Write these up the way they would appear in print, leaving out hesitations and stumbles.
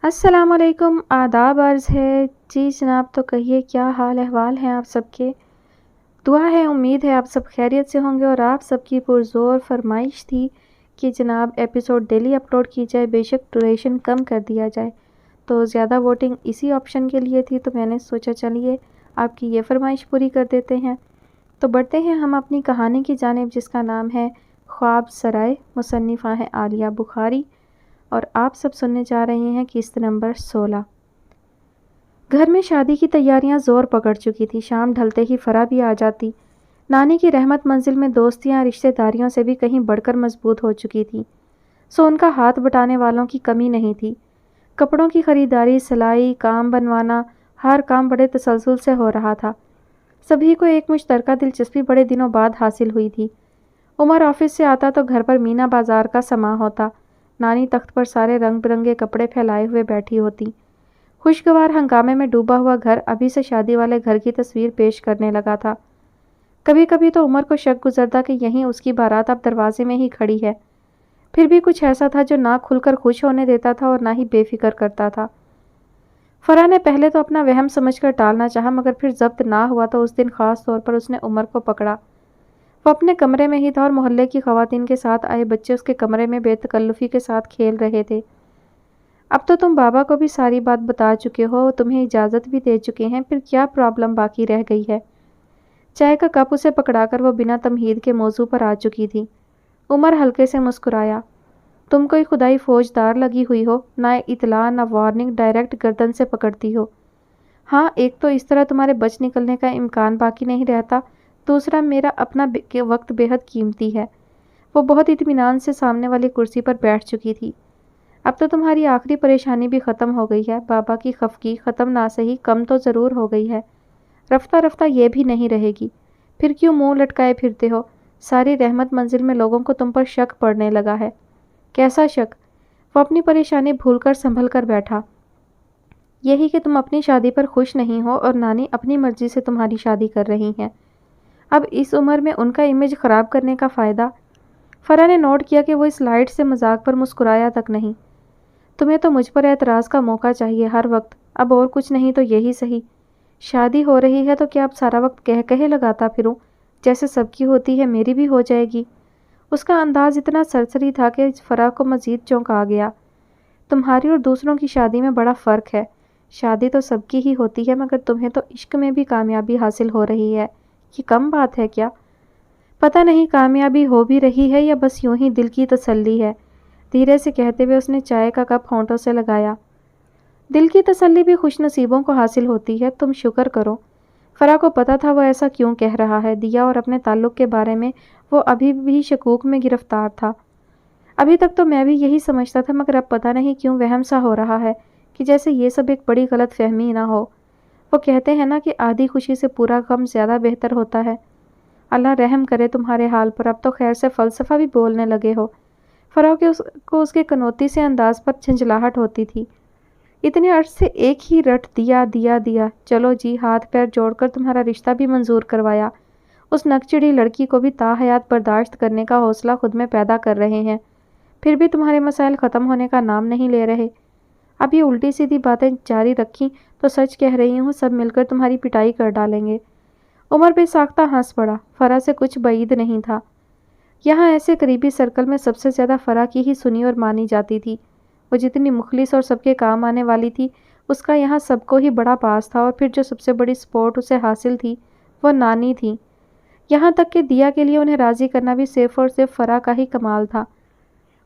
السلام علیکم، آداب عرض ہے جی جناب۔ تو کہیے کیا حال احوال ہیں آپ سب کے؟ دعا ہے، امید ہے آپ سب خیریت سے ہوں گے، اور آپ سب کی پرزور فرمائش تھی کہ جناب ایپیسوڈ ڈیلی اپلوڈ کی جائے، بے شک ڈوریشن کم کر دیا جائے۔ تو زیادہ ووٹنگ اسی آپشن کے لیے تھی، تو میں نے سوچا چلیے آپ کی یہ فرمائش پوری کر دیتے ہیں۔ تو بڑھتے ہیں ہم اپنی کہانی کی جانب، جس کا نام ہے خواب سرائے، مصنفہ ہیں عالیہ بخاری، اور آپ سب سننے جا رہے ہیں قسط نمبر 16۔ گھر میں شادی کی تیاریاں زور پکڑ چکی تھی۔ شام ڈھلتے ہی فرح بھی آ جاتی۔ نانی کی رحمت منزل میں دوستیاں رشتہ داریوں سے بھی کہیں بڑھ کر مضبوط ہو چکی تھی، سو ان کا ہاتھ بٹانے والوں کی کمی نہیں تھی۔ کپڑوں کی خریداری، سلائی کام بنوانا، ہر کام بڑے تسلسل سے ہو رہا تھا۔ سبھی کو ایک مشترکہ دلچسپی بڑے دنوں بعد حاصل ہوئی تھی۔ عمر آفس سے آتا تو گھر پر مینا بازار کا سماں ہوتا۔ نانی تخت پر سارے رنگ برنگے کپڑے پھیلائے ہوئے بیٹھی ہوتی۔ خوشگوار ہنگامے میں ڈوبا ہوا گھر ابھی سے شادی والے گھر کی تصویر پیش کرنے لگا تھا۔ کبھی کبھی تو عمر کو شک گزرتا کہ یہیں اس کی بارات اب دروازے میں ہی کھڑی ہے۔ پھر بھی کچھ ایسا تھا جو نہ کھل کر خوش ہونے دیتا تھا اور نہ ہی بے فکر کرتا تھا۔ فرح نے پہلے تو اپنا وہم سمجھ کر ٹالنا چاہا، مگر پھر ضبط نہ ہوا تو اس دن خاص طور پر اس نے عمر کو پکڑا۔ وہ اپنے کمرے میں ہی تھا اور محلے کی خواتین کے ساتھ آئے بچے اس کے کمرے میں بے تکلفی کے ساتھ کھیل رہے تھے۔ اب تو تم بابا کو بھی ساری بات بتا چکے ہو، تمہیں اجازت بھی دے چکے ہیں، پھر کیا پرابلم باقی رہ گئی ہے؟ چائے کا کپ اسے پکڑا کر وہ بنا تمہید کے موضوع پر آ چکی تھی۔ عمر ہلکے سے مسکرایا۔ تم کوئی خدائی فوجدار لگی ہوئی ہو، نہ اطلاع نہ وارننگ، ڈائریکٹ گردن سے پکڑتی ہو۔ ہاں، ایک تو اس طرح تمہارے بچ نکلنے کا امکان باقی نہیں رہتا، دوسرا میرا اپنا وقت بے حد قیمتی ہے۔ وہ بہت اطمینان سے سامنے والی کرسی پر بیٹھ چکی تھی۔ اب تو تمہاری آخری پریشانی بھی ختم ہو گئی ہے، بابا کی خفگی ختم نہ سہی کم تو ضرور ہو گئی ہے، رفتہ رفتہ یہ بھی نہیں رہے گی۔ پھر کیوں منہ لٹکائے پھرتے ہو؟ ساری رحمت منزل میں لوگوں کو تم پر شک پڑنے لگا ہے۔ کیسا شک؟ وہ اپنی پریشانی بھول کر سنبھل کر بیٹھا۔ یہی کہ تم اپنی شادی پر خوش نہیں ہو اور نانی اپنی مرضی سے تمہاری شادی کر رہی ہیں۔ اب اس عمر میں ان کا امیج خراب کرنے کا فائدہ؟ فرح نے نوٹ کیا کہ وہ اس لائٹ سے مذاق پر مسکرایا تک نہیں۔ تمہیں تو مجھ پر اعتراض کا موقع چاہیے ہر وقت، اب اور کچھ نہیں تو یہی صحیح۔ شادی ہو رہی ہے تو کیا اب سارا وقت کہے لگاتا پھروں، جیسے سب کی ہوتی ہے میری بھی ہو جائے گی؟ اس کا انداز اتنا سرسری تھا کہ فرح کو مزید چونک آ گیا۔ تمہاری اور دوسروں کی شادی میں بڑا فرق ہے۔ شادی تو سب کی ہی ہوتی ہے، مگر تمہیں تو عشق میں بھی کامیابی حاصل ہو رہی ہے، یہ کم بات ہے کیا؟ پتہ نہیں کامیابی ہو بھی رہی ہے یا بس یوں ہی دل کی تسلی ہے، دھیرے سے کہتے ہوئے اس نے چائے کا کپ ہونٹوں سے لگایا۔ دل کی تسلی بھی خوش نصیبوں کو حاصل ہوتی ہے، تم شکر کرو۔ فرح کو پتہ تھا وہ ایسا کیوں کہہ رہا ہے۔ دیا اور اپنے تعلق کے بارے میں وہ ابھی بھی شکوک میں گرفتار تھا۔ ابھی تک تو میں بھی یہی سمجھتا تھا، مگر اب پتہ نہیں کیوں وہم سا ہو رہا ہے کہ جیسے یہ سب ایک بڑی غلط فہمی نہ ہو۔ وہ کہتے ہیں نا کہ آدھی خوشی سے پورا غم زیادہ بہتر ہوتا ہے۔ اللہ رحم کرے تمہارے حال پر، اب تو خیر سے فلسفہ بھی بولنے لگے ہو۔ فرح کو اس کے کنوتی سے انداز پر جھنجھلاہٹ ہوتی تھی۔ اتنے عرص سے ایک ہی رٹ دیا دیا دیا، چلو جی ہاتھ پیر جوڑ کر تمہارا رشتہ بھی منظور کروایا۔ اس نکچڑی لڑکی کو بھی تا حیات برداشت کرنے کا حوصلہ خود میں پیدا کر رہے ہیں، پھر بھی تمہارے مسائل ختم ہونے کا نام نہیں لے رہے۔ اب یہ الٹی سیدھی باتیں جاری رکھیں تو سچ کہہ رہی ہوں، سب مل کر تمہاری پٹائی کر ڈالیں گے۔ عمر بے ساختہ ہنس پڑا۔ فرح سے کچھ بعید نہیں تھا۔ یہاں ایسے قریبی سرکل میں سب سے زیادہ فرح کی ہی سنی اور مانی جاتی تھی۔ وہ جتنی مخلص اور سب کے کام آنے والی تھی، اس کا یہاں سب کو ہی بڑا پاس تھا، اور پھر جو سب سے بڑی سپورٹ اسے حاصل تھی وہ نانی تھی۔ یہاں تک کہ دیا کے لیے انہیں راضی کرنا بھی صرف اور صرف فرح کا ہی کمال تھا۔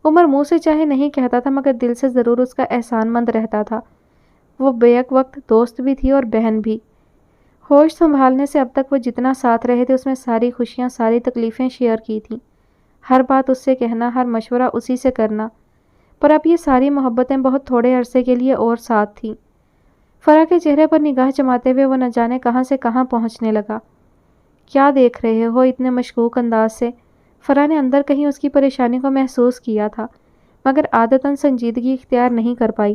عمر منہ سے چاہے نہیں کہتا تھا، مگر دل سے ضرور اس کا احسان مند رہتا تھا۔ وہ بیک وقت دوست بھی تھی اور بہن بھی۔ ہوش سنبھالنے سے اب تک وہ جتنا ساتھ رہے تھے، اس میں ساری خوشیاں ساری تکلیفیں شیئر کی تھیں، ہر بات اس سے کہنا، ہر مشورہ اسی سے کرنا۔ پر اب یہ ساری محبتیں بہت تھوڑے عرصے کے لیے اور ساتھ تھیں۔ فرح کے چہرے پر نگاہ جماتے ہوئے وہ نہ جانے کہاں سے کہاں پہنچنے لگا۔ کیا دیکھ رہے ہو اتنے مشکوک انداز سے؟ فرح نے اندر کہیں اس کی پریشانی کو محسوس کیا تھا، مگر عادتاً سنجیدگی اختیار نہیں کر پائی۔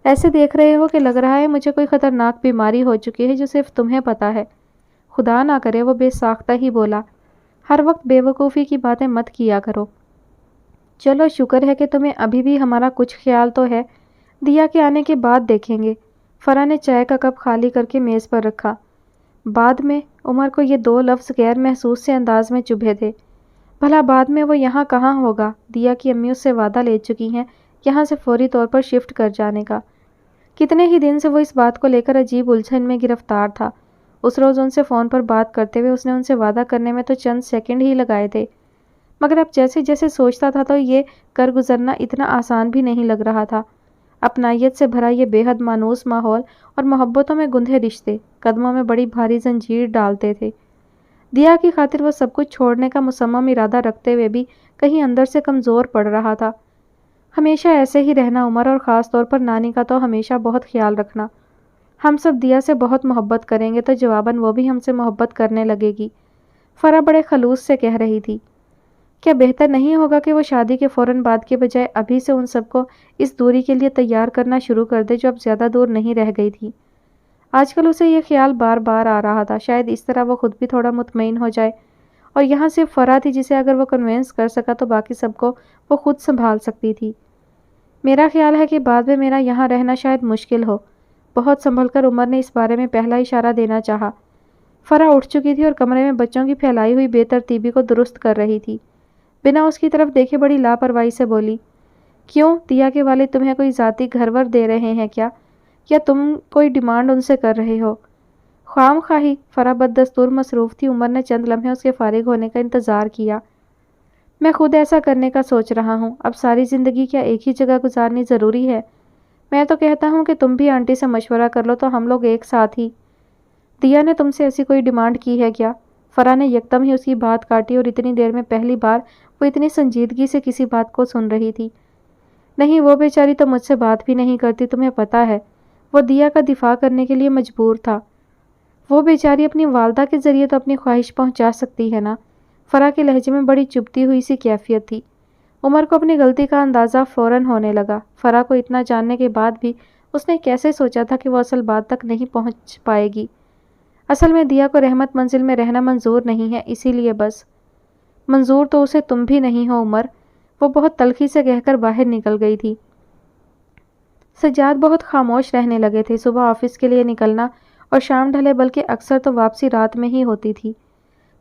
ایسے دیکھ رہے ہو کہ لگ رہا ہے مجھے کوئی خطرناک بیماری ہو چکی ہے جو صرف تمہیں پتہ ہے۔ خدا نہ کرے، وہ بے ساختہ ہی بولا۔ ہر وقت بے وقوفی کی باتیں مت کیا کرو۔ چلو شکر ہے کہ تمہیں ابھی بھی ہمارا کچھ خیال تو ہے، دیا کے آنے کے بعد دیکھیں گے۔ فرح نے چائے کا کپ خالی کر کے میز پر رکھا۔ بعد میں عمر کو یہ 2 لفظ غیر محسوس سے انداز میں چبھے تھے۔ بھلا بعد میں وہ یہاں کہاں ہوگا؟ دیا کی امی اس سے وعدہ لے چکی ہیں یہاں سے فوری طور پر شفٹ کر جانے کا۔ کتنے ہی دن سے وہ اس بات کو لے کر عجیب الجھن میں گرفتار تھا۔ اس روز ان سے فون پر بات کرتے ہوئے اس نے ان سے وعدہ کرنے میں تو چند سیکنڈ ہی لگائے تھے، مگر اب جیسے جیسے سوچتا تھا تو یہ کر گزرنا اتنا آسان بھی نہیں لگ رہا تھا۔ اپنائیت سے بھرا یہ بے حد مانوس ماحول اور محبتوں میں گندھے رشتے قدموں میں بڑی بھاری زنجیر ڈالتے تھے۔ دیا کی خاطر وہ سب کچھ چھوڑنے کا مصمم ارادہ رکھتے ہوئے بھی کہیں اندر سے کمزور پڑ رہا تھا۔ ہمیشہ ایسے ہی رہنا عمر، اور خاص طور پر نانی کا تو ہمیشہ بہت خیال رکھنا۔ ہم سب دیا سے بہت محبت کریں گے تو جواباً وہ بھی ہم سے محبت کرنے لگے گی، فرح بڑے خلوص سے کہہ رہی تھی۔ کیا بہتر نہیں ہوگا کہ وہ شادی کے فوراً بعد کے بجائے ابھی سے ان سب کو اس دوری کے لیے تیار کرنا شروع کر دے جو اب زیادہ دور نہیں رہ گئی تھی؟ آج کل اسے یہ خیال بار بار آ رہا تھا، شاید اس طرح وہ خود بھی تھوڑا مطمئن ہو جائے، اور یہاں صرف فرح تھی جسے اگر وہ کنوینس کر سکا تو باقی سب کو وہ خود سنبھال سکتی تھی۔ میرا خیال ہے کہ بعد میں میرا یہاں رہنا شاید مشکل ہو۔ بہت سنبھل کر عمر نے اس بارے میں پہلا اشارہ دینا چاہا۔ فرح اٹھ چکی تھی اور کمرے میں بچوں کی پھیلائی ہوئی بے ترتیبی کو درست کر رہی تھی۔ بنا اس کی طرف دیکھے بڑی لاپرواہی سے بولی، کیوں؟ دیا کے والد تمہیں کوئی ذاتی گھر ور دے رہے ہیں کیا؟ یا تم کوئی ڈیمانڈ ان سے کر رہے ہو؟ خواہ مخواہی فرح بددستور مصروف تھی۔ عمر نے چند لمحے اس کے فارغ ہونے کا انتظار کیا۔ میں خود ایسا کرنے کا سوچ رہا ہوں۔ اب ساری زندگی کیا ایک ہی جگہ گزارنی ضروری ہے؟ میں تو کہتا ہوں کہ تم بھی آنٹی سے مشورہ کر لو تو ہم لوگ ایک ساتھ ہی۔ دیا نے تم سے ایسی کوئی ڈیمانڈ کی ہے کیا؟ فرح نے یکدم ہی اس کی بات کاٹی، اور اتنی دیر میں پہلی بار وہ اتنی سنجیدگی سے کسی بات کو سن رہی تھی۔ نہیں، وہ بیچاری تو مجھ سے بات بھی نہیں کرتی، تمہیں پتہ ہے۔ وہ دیا کا دفاع کرنے کے لیے مجبور تھا۔ وہ بیچاری اپنی والدہ کے ذریعے تو اپنی خواہش پہنچا سکتی ہے نا؟ فرح کے لہجے میں بڑی چبھتی ہوئی سی کیفیت تھی۔ عمر کو اپنی غلطی کا اندازہ فوراً ہونے لگا۔ فرح کو اتنا جاننے کے بعد بھی اس نے کیسے سوچا تھا کہ وہ اصل بات تک نہیں پہنچ پائے گی؟ اصل میں دیا کو رحمت منزل میں رہنا منظور نہیں ہے، اسی لیے بس۔ منظور تو اسے تم بھی نہیں ہو عمر، وہ بہت تلخی سے کہہ کر باہر نکل گئی تھی۔ سجاد بہت خاموش رہنے لگے تھے۔ صبح آفس کے لیے نکلنا اور شام ڈھلے بلکہ اکثر تو واپسی رات میں ہی ہوتی تھی۔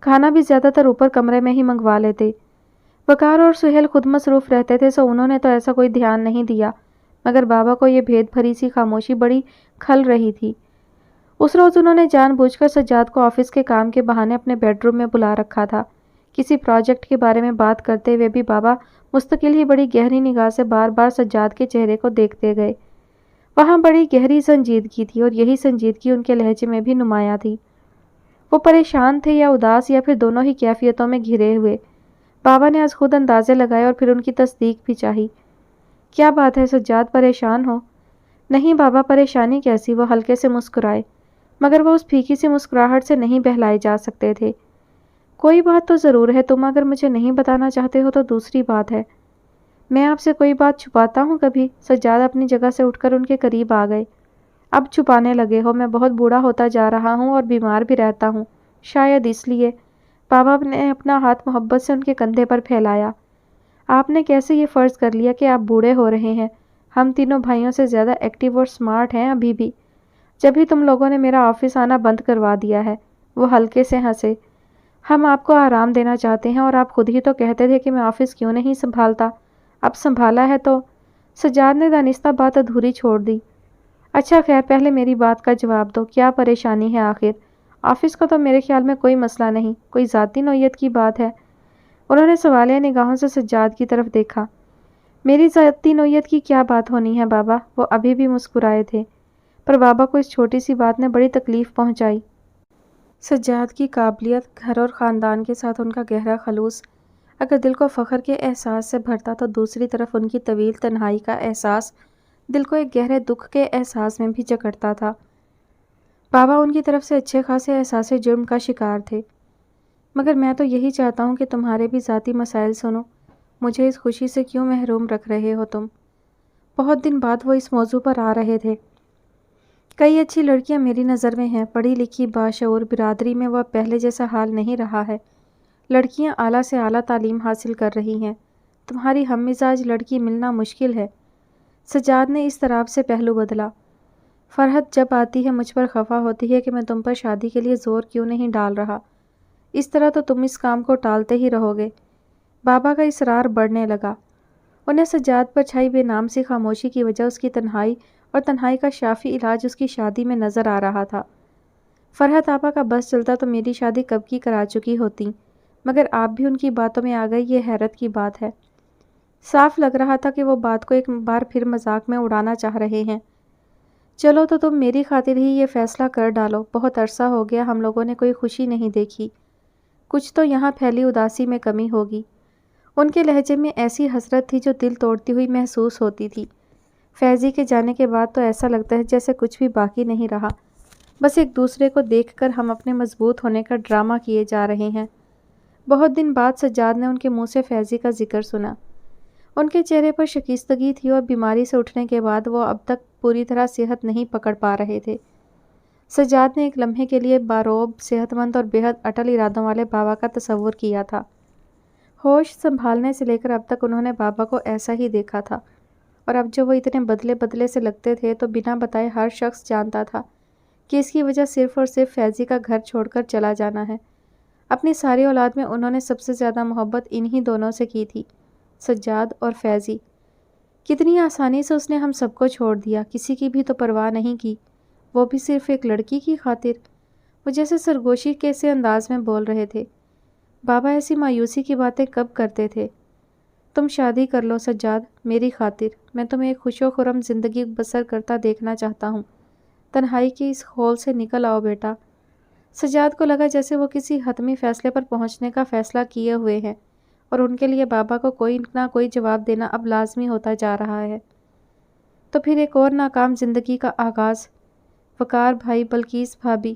کھانا بھی زیادہ تر اوپر کمرے میں ہی منگوا لیتے۔ وقار اور سہیل خود مصروف رہتے تھے سو انہوں نے تو ایسا کوئی دھیان نہیں دیا، مگر بابا کو یہ بھید بھری سی خاموشی بڑی کھل رہی تھی۔ اس روز انہوں نے جان بوجھ کر سجاد کو آفس کے کام کے بہانے اپنے بیڈ روم میں بلا رکھا تھا۔ کسی پروجیکٹ کے بارے میں بات کرتے ہوئے بھی بابا مستقل ہی بڑی گہری نگاہ سے بار بار سجاد کے چہرے کو دیکھتے گئے۔ وہاں بڑی گہری سنجیدگی تھی، اور یہی سنجیدگی ان کے لہجے میں بھی نمایاں تھی۔ وہ پریشان تھے یا اداس یا پھر دونوں ہی کیفیتوں میں گھرے ہوئے؟ بابا نے آج خود اندازے لگائے اور پھر ان کی تصدیق بھی چاہی۔ کیا بات ہے سجاد، پریشان ہو؟ نہیں بابا، پریشانی کیسی؟ وہ ہلکے سے مسکرائے، مگر وہ اس پھیکی سی مسکراہٹ سے نہیں بہلائے جا سکتے تھے۔ کوئی بات تو ضرور ہے، تم اگر مجھے نہیں بتانا چاہتے ہو تو دوسری بات ہے۔ میں آپ سے کوئی بات چھپاتا ہوں کبھی؟ سجاد اپنی جگہ سے اٹھ کر ان کے قریب آ گئے۔ اب چھپانے لگے ہو؟ میں بہت بوڑھا ہوتا جا رہا ہوں اور بیمار بھی رہتا ہوں، شاید اس لیے۔ بابا نے اپنا ہاتھ محبت سے ان کے کندھے پر پھیلایا۔ آپ نے کیسے یہ فرض کر لیا کہ آپ بوڑھے ہو رہے ہیں؟ ہم تینوں بھائیوں سے زیادہ ایکٹیو اور سمارٹ ہیں ابھی بھی، جب ہی تم لوگوں نے میرا آفس آنا بند کروا دیا ہے۔ وہ ہلکے سے ہنسے۔ ہم آپ کو آرام دینا چاہتے ہیں، اور آپ خود ہی تو کہتے تھے کہ میں آفس کیوں نہیں سنبھالتا، اب سنبھالا ہے تو۔ سجاد نے دانستہ بات ادھوری چھوڑ دی۔ اچھا خیر، پہلے میری بات کا جواب دو، کیا پریشانی ہے آخر؟ آفس کا تو میرے خیال میں کوئی مسئلہ نہیں، کوئی ذاتی نوعیت کی بات ہے۔ انہوں نے سوالیہ نگاہوں سے سجاد کی طرف دیکھا۔ میری ذاتی نوعیت کی کیا بات ہونی ہے بابا؟ وہ ابھی بھی مسکرائے تھے، پر بابا کو اس چھوٹی سی بات نے بڑی تکلیف پہنچائی۔ سجاد کی قابلیت، گھر اور خاندان کے ساتھ ان کا گہرا خلوص اگر دل کو فخر کے احساس سے بھرتا تو دوسری طرف ان کی طویل تنہائی کا احساس دل کو ایک گہرے دکھ کے احساس میں بھی جکڑتا تھا۔ بابا ان کی طرف سے اچھے خاصے احساس جرم کا شکار تھے۔ مگر میں تو یہی چاہتا ہوں کہ تمہارے بھی ذاتی مسائل سنو، مجھے اس خوشی سے کیوں محروم رکھ رہے ہو تم؟ بہت دن بعد وہ اس موضوع پر آ رہے تھے۔ کئی اچھی لڑکیاں میری نظر میں ہیں، پڑھی لکھی باشعور، برادری میں وہ اب پہلے جیسا حال نہیں رہا ہے۔ لڑکیاں اعلیٰ سے اعلیٰ تعلیم حاصل کر رہی ہیں، تمہاری ہم مزاج لڑکی ملنا مشکل ہے۔ سجاد نے اس طرح سے پہلو بدلا۔ فرحت جب آتی ہے مجھ پر خفا ہوتی ہے کہ میں تم پر شادی کے لیے زور کیوں نہیں ڈال رہا، اس طرح تو تم اس کام کو ٹالتے ہی رہو گے۔ بابا کا اصرار بڑھنے لگا۔ انہیں سجاد پر چھائی بے نام سی خاموشی کی وجہ اس کی تنہائی اور تنہائی کا شافی علاج اس کی شادی میں نظر آ رہا تھا۔ فرحت آپا کا بس چلتا تو میری شادی کب کی کرا چکی ہوتی، مگر آپ بھی ان کی باتوں میں آ گئی، یہ حیرت کی بات ہے۔ صاف لگ رہا تھا کہ وہ بات کو ایک بار پھر مذاق میں اڑانا چاہ رہے ہیں۔ چلو تو تم میری خاطر ہی یہ فیصلہ کر ڈالو، بہت عرصہ ہو گیا ہم لوگوں نے کوئی خوشی نہیں دیکھی، کچھ تو یہاں پھیلی اداسی میں کمی ہوگی۔ ان کے لہجے میں ایسی حسرت تھی جو دل توڑتی ہوئی محسوس ہوتی تھی۔ فیضی کے جانے کے بعد تو ایسا لگتا ہے جیسے کچھ بھی باقی نہیں رہا، بس ایک دوسرے کو دیکھ کر ہم اپنے مضبوط ہونے کا ڈرامہ کیے جا رہے ہیں۔ بہت دن بعد سجاد نے ان کے منہ سے فیضی کا ذکر سنا۔ ان کے چہرے پر شکستگی تھی اور بیماری سے اٹھنے کے بعد وہ اب تک پوری طرح صحت نہیں پکڑ پا رہے تھے۔ سجاد نے ایک لمحے کے لیے باروب، صحت مند اور بے حد اٹل ارادوں والے بابا کا تصور کیا تھا۔ ہوش سنبھالنے سے لے کر اب تک انہوں نے بابا کو ایسا ہی دیکھا تھا، اور اب جو وہ اتنے بدلے بدلے سے لگتے تھے تو بنا بتائے ہر شخص جانتا تھا کہ اس کی وجہ صرف اور صرف فیضی کا گھر چھوڑ کر چلا جانا ہے۔ اپنی ساری اولاد میں انہوں نے سب سے زیادہ محبت انہی دونوں سے کی تھی، سجاد اور فیضی۔ کتنی آسانی سے اس نے ہم سب کو چھوڑ دیا، کسی کی بھی تو پرواہ نہیں کی، وہ بھی صرف ایک لڑکی کی خاطر۔ وہ جیسے سرگوشی کے سے انداز میں بول رہے تھے۔ بابا ایسی مایوسی کی باتیں کب کرتے تھے؟ تم شادی کر لو سجاد، میری خاطر، میں تمہیں ایک خوش و خرم زندگی بسر کرتا دیکھنا چاہتا ہوں۔ تنہائی کے اس خول سے نکل آؤ بیٹا۔ سجاد کو لگا جیسے وہ کسی حتمی فیصلے پر پہنچنے کا فیصلہ کیے ہوئے ہیں، اور ان کے لیے بابا کو کوئی نہ کوئی جواب دینا اب لازمی ہوتا جا رہا ہے۔ تو پھر ایک اور ناکام زندگی کا آغاز۔ وقار بھائی، بلقیس بھابھی،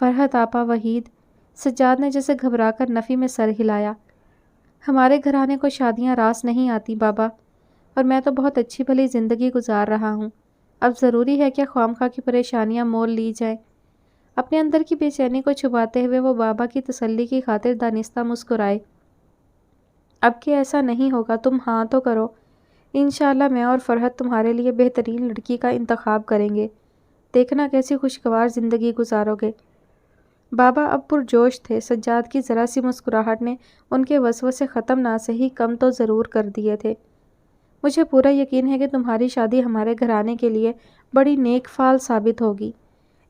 فرحت آپا، وحید۔ سجاد نے جیسے گھبرا کر نفی میں سر ہلایا۔ ہمارے گھرانے کو شادیاں راس نہیں آتی بابا، اور میں تو بہت اچھی بھلی زندگی گزار رہا ہوں، اب ضروری ہے کہ خواہ کی پریشانیاں مول لی جائیں۔ اپنے اندر کی بے چینی کو چھپاتے ہوئے وہ بابا کی تسلی کی خاطر دانستہ مسکرائے۔ اب کہ ایسا نہیں ہوگا، تم ہاں تو کرو، انشاءاللہ میں اور فرحت تمہارے لیے بہترین لڑکی کا انتخاب کریں گے، دیکھنا کیسی خوشگوار زندگی گزارو گے۔ بابا اب پرجوش تھے۔ سجاد کی ذرا سی مسکراہٹ نے ان کے وسوسے ختم نہ سہی کم تو ضرور کر دیے تھے۔ مجھے پورا یقین ہے کہ تمہاری شادی ہمارے گھرانے کے لیے بڑی نیک فال ثابت ہوگی،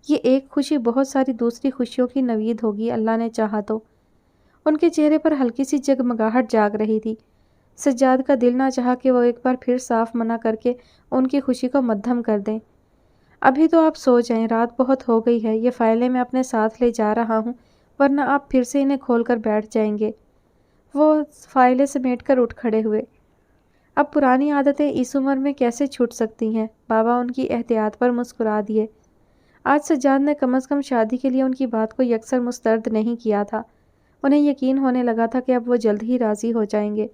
یہ ایک خوشی بہت ساری دوسری خوشیوں کی نوید ہوگی، اللہ نے چاہا تو۔ ان کے چہرے پر ہلکی سی جگمگاہٹ جاگ رہی تھی۔ سجاد کا دل نہ چاہا کہ وہ ایک بار پھر صاف منع کر کے ان کی خوشی کو مدھم کر دیں۔ ابھی تو آپ سو جائیں، رات بہت ہو گئی ہے، یہ فائلیں میں اپنے ساتھ لے جا رہا ہوں، ورنہ آپ پھر سے انہیں کھول کر بیٹھ جائیں گے۔ وہ فائلیں سمیٹ کر اٹھ کھڑے ہوئے۔ اب پرانی عادتیں اس عمر میں کیسے چھوٹ سکتی ہیں؟ بابا ان کی احتیاط پر مسکرا دیے۔ آج سجاد نے کم از کم شادی کے لیے ان کی بات کو یکسر مسترد نہیں کیا تھا۔ انہیں یقین ہونے لگا تھا کہ اب وہ جلد ہی راضی ہو جائیں گے۔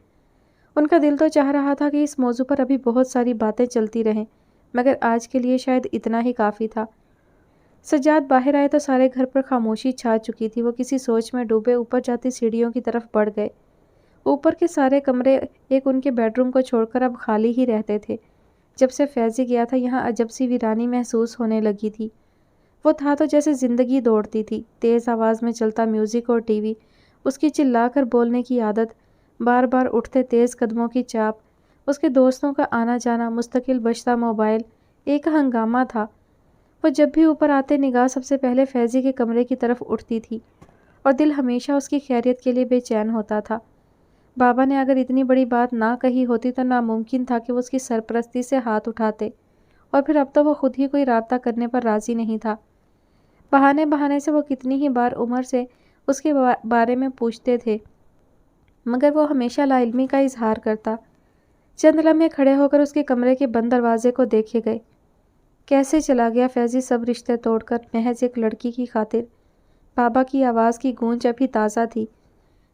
ان کا دل تو چاہ رہا تھا کہ اس موضوع پر ابھی بہت ساری باتیں چلتی رہیں، مگر آج کے لیے شاید اتنا ہی کافی تھا۔ سجاد باہر آئے تو سارے گھر پر خاموشی چھا چکی تھی۔ وہ کسی سوچ میں ڈوبے اوپر جاتی سیڑھیوں کی طرف بڑھ گئے۔ اوپر کے سارے کمرے ایک ان کے بیڈ روم کو چھوڑ کر اب خالی ہی رہتے تھے۔ جب سے فیضی گیا تھا یہاں عجب سی ویرانی محسوس ہونے لگی تھی۔ وہ تھا تو جیسے زندگی دوڑتی تھی، تیز آواز میں چلتا میوزک اور ٹی وی، اس کی چلا کر بولنے کی عادت، بار بار اٹھتے تیز قدموں کی چاپ، اس کے دوستوں کا آنا جانا، مستقل بجتا موبائل، ایک ہنگامہ تھا۔ وہ جب بھی اوپر آتے نگاہ سب سے پہلے فیضی کے کمرے کی طرف اٹھتی تھی، اور دل ہمیشہ اس کی خیریت کے لیے بے چین ہوتا تھا۔ بابا نے اگر اتنی بڑی بات نہ کہی ہوتی تو ناممکن تھا کہ وہ اس کی سرپرستی سے ہاتھ اٹھاتے، اور پھر اب تو وہ خود ہی کوئی رابطہ کرنے پر راضی نہیں تھا۔ بہانے سے وہ کتنی ہی بار عمر سے اس کے بارے میں پوچھتے تھے، مگر وہ ہمیشہ لا علمی کا اظہار کرتا۔ چند لمحے کھڑے ہو کر اس کے کمرے کے بند دروازے کو دیکھے گئے۔ کیسے چلا گیا فیضی سب رشتے توڑ کر، محض ایک لڑکی کی خاطر؟ بابا کی آواز کی گونج ابھی تازہ تھی۔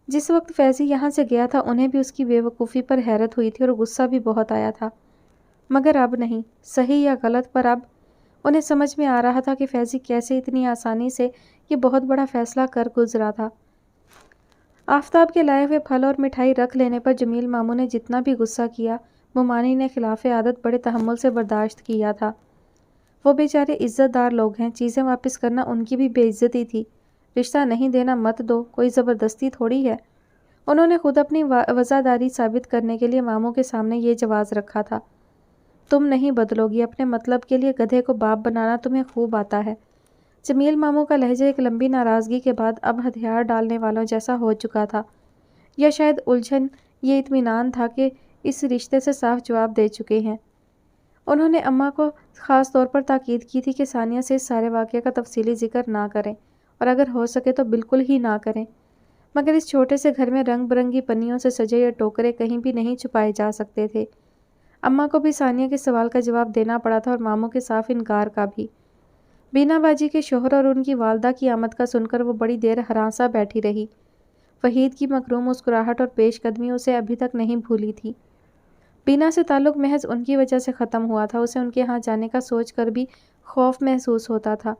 جس وقت فیضی یہاں سے گیا تھا انہیں بھی اس کی بے وقوفی پر حیرت ہوئی تھی اور غصہ بھی بہت آیا تھا، مگر اب نہیں، صحیح یا غلط پر اب انہیں سمجھ میں آ رہا تھا کہ فیضی کیسے اتنی آسانی سے یہ بہت بڑا فیصلہ کر گزرا تھا۔ آفتاب کے لائے ہوئے پھل اور مٹھائی رکھ لینے پر جمیل ماموں نے جتنا بھی غصہ کیا مومانی نے خلاف عادت بڑے تحمل سے برداشت کیا تھا۔ وہ بیچارے عزت دار لوگ ہیں، چیزیں واپس کرنا ان کی بھی بے عزتی تھی۔ رشتہ نہیں دینا مت دو، کوئی زبردستی تھوڑی ہے۔ انہوں نے خود اپنی وفاداری ثابت کرنے کے لیے ماموں کے سامنے یہ جواز رکھا تھا، تم نہیں بدلو گی، اپنے مطلب کے لیے گدھے کو باپ بنانا تمہیں خوب آتا ہے۔ جمیل ماموں کا لہجہ ایک لمبی ناراضگی کے بعد اب ہتھیار ڈالنے والوں جیسا ہو چکا تھا، یا شاید الجھن یہ اطمینان تھا کہ اس رشتے سے صاف جواب دے چکے ہیں۔ انہوں نے اماں کو خاص طور پر تاکید کی تھی کہ ثانیہ سے اس سارے واقعے کا تفصیلی ذکر نہ کریں، اور اگر ہو سکے تو بالکل ہی نہ کریں، مگر اس چھوٹے سے گھر میں رنگ برنگی پنیوں سے سجے یہ ٹوکرے کہیں بھی نہیں چھپائے جا سکتے تھے۔ اماں کو بھی ثانیہ کے سوال کا جواب دینا پڑا تھا اور ماموں کے صاف انکار کا بھی۔ بینا باجی کے شوہر اور ان کی والدہ کی آمد کا سن کر وہ بڑی دیر ہراساں بیٹھی رہی۔ وحید کی مکروم مسکراہٹ اور پیش قدمی اسے ابھی تک نہیں بھولی تھی۔ بینا سے تعلق محض ان کی وجہ سے ختم ہوا تھا، اسے ان کے ہاں جانے کا سوچ کر بھی خوف محسوس ہوتا تھا،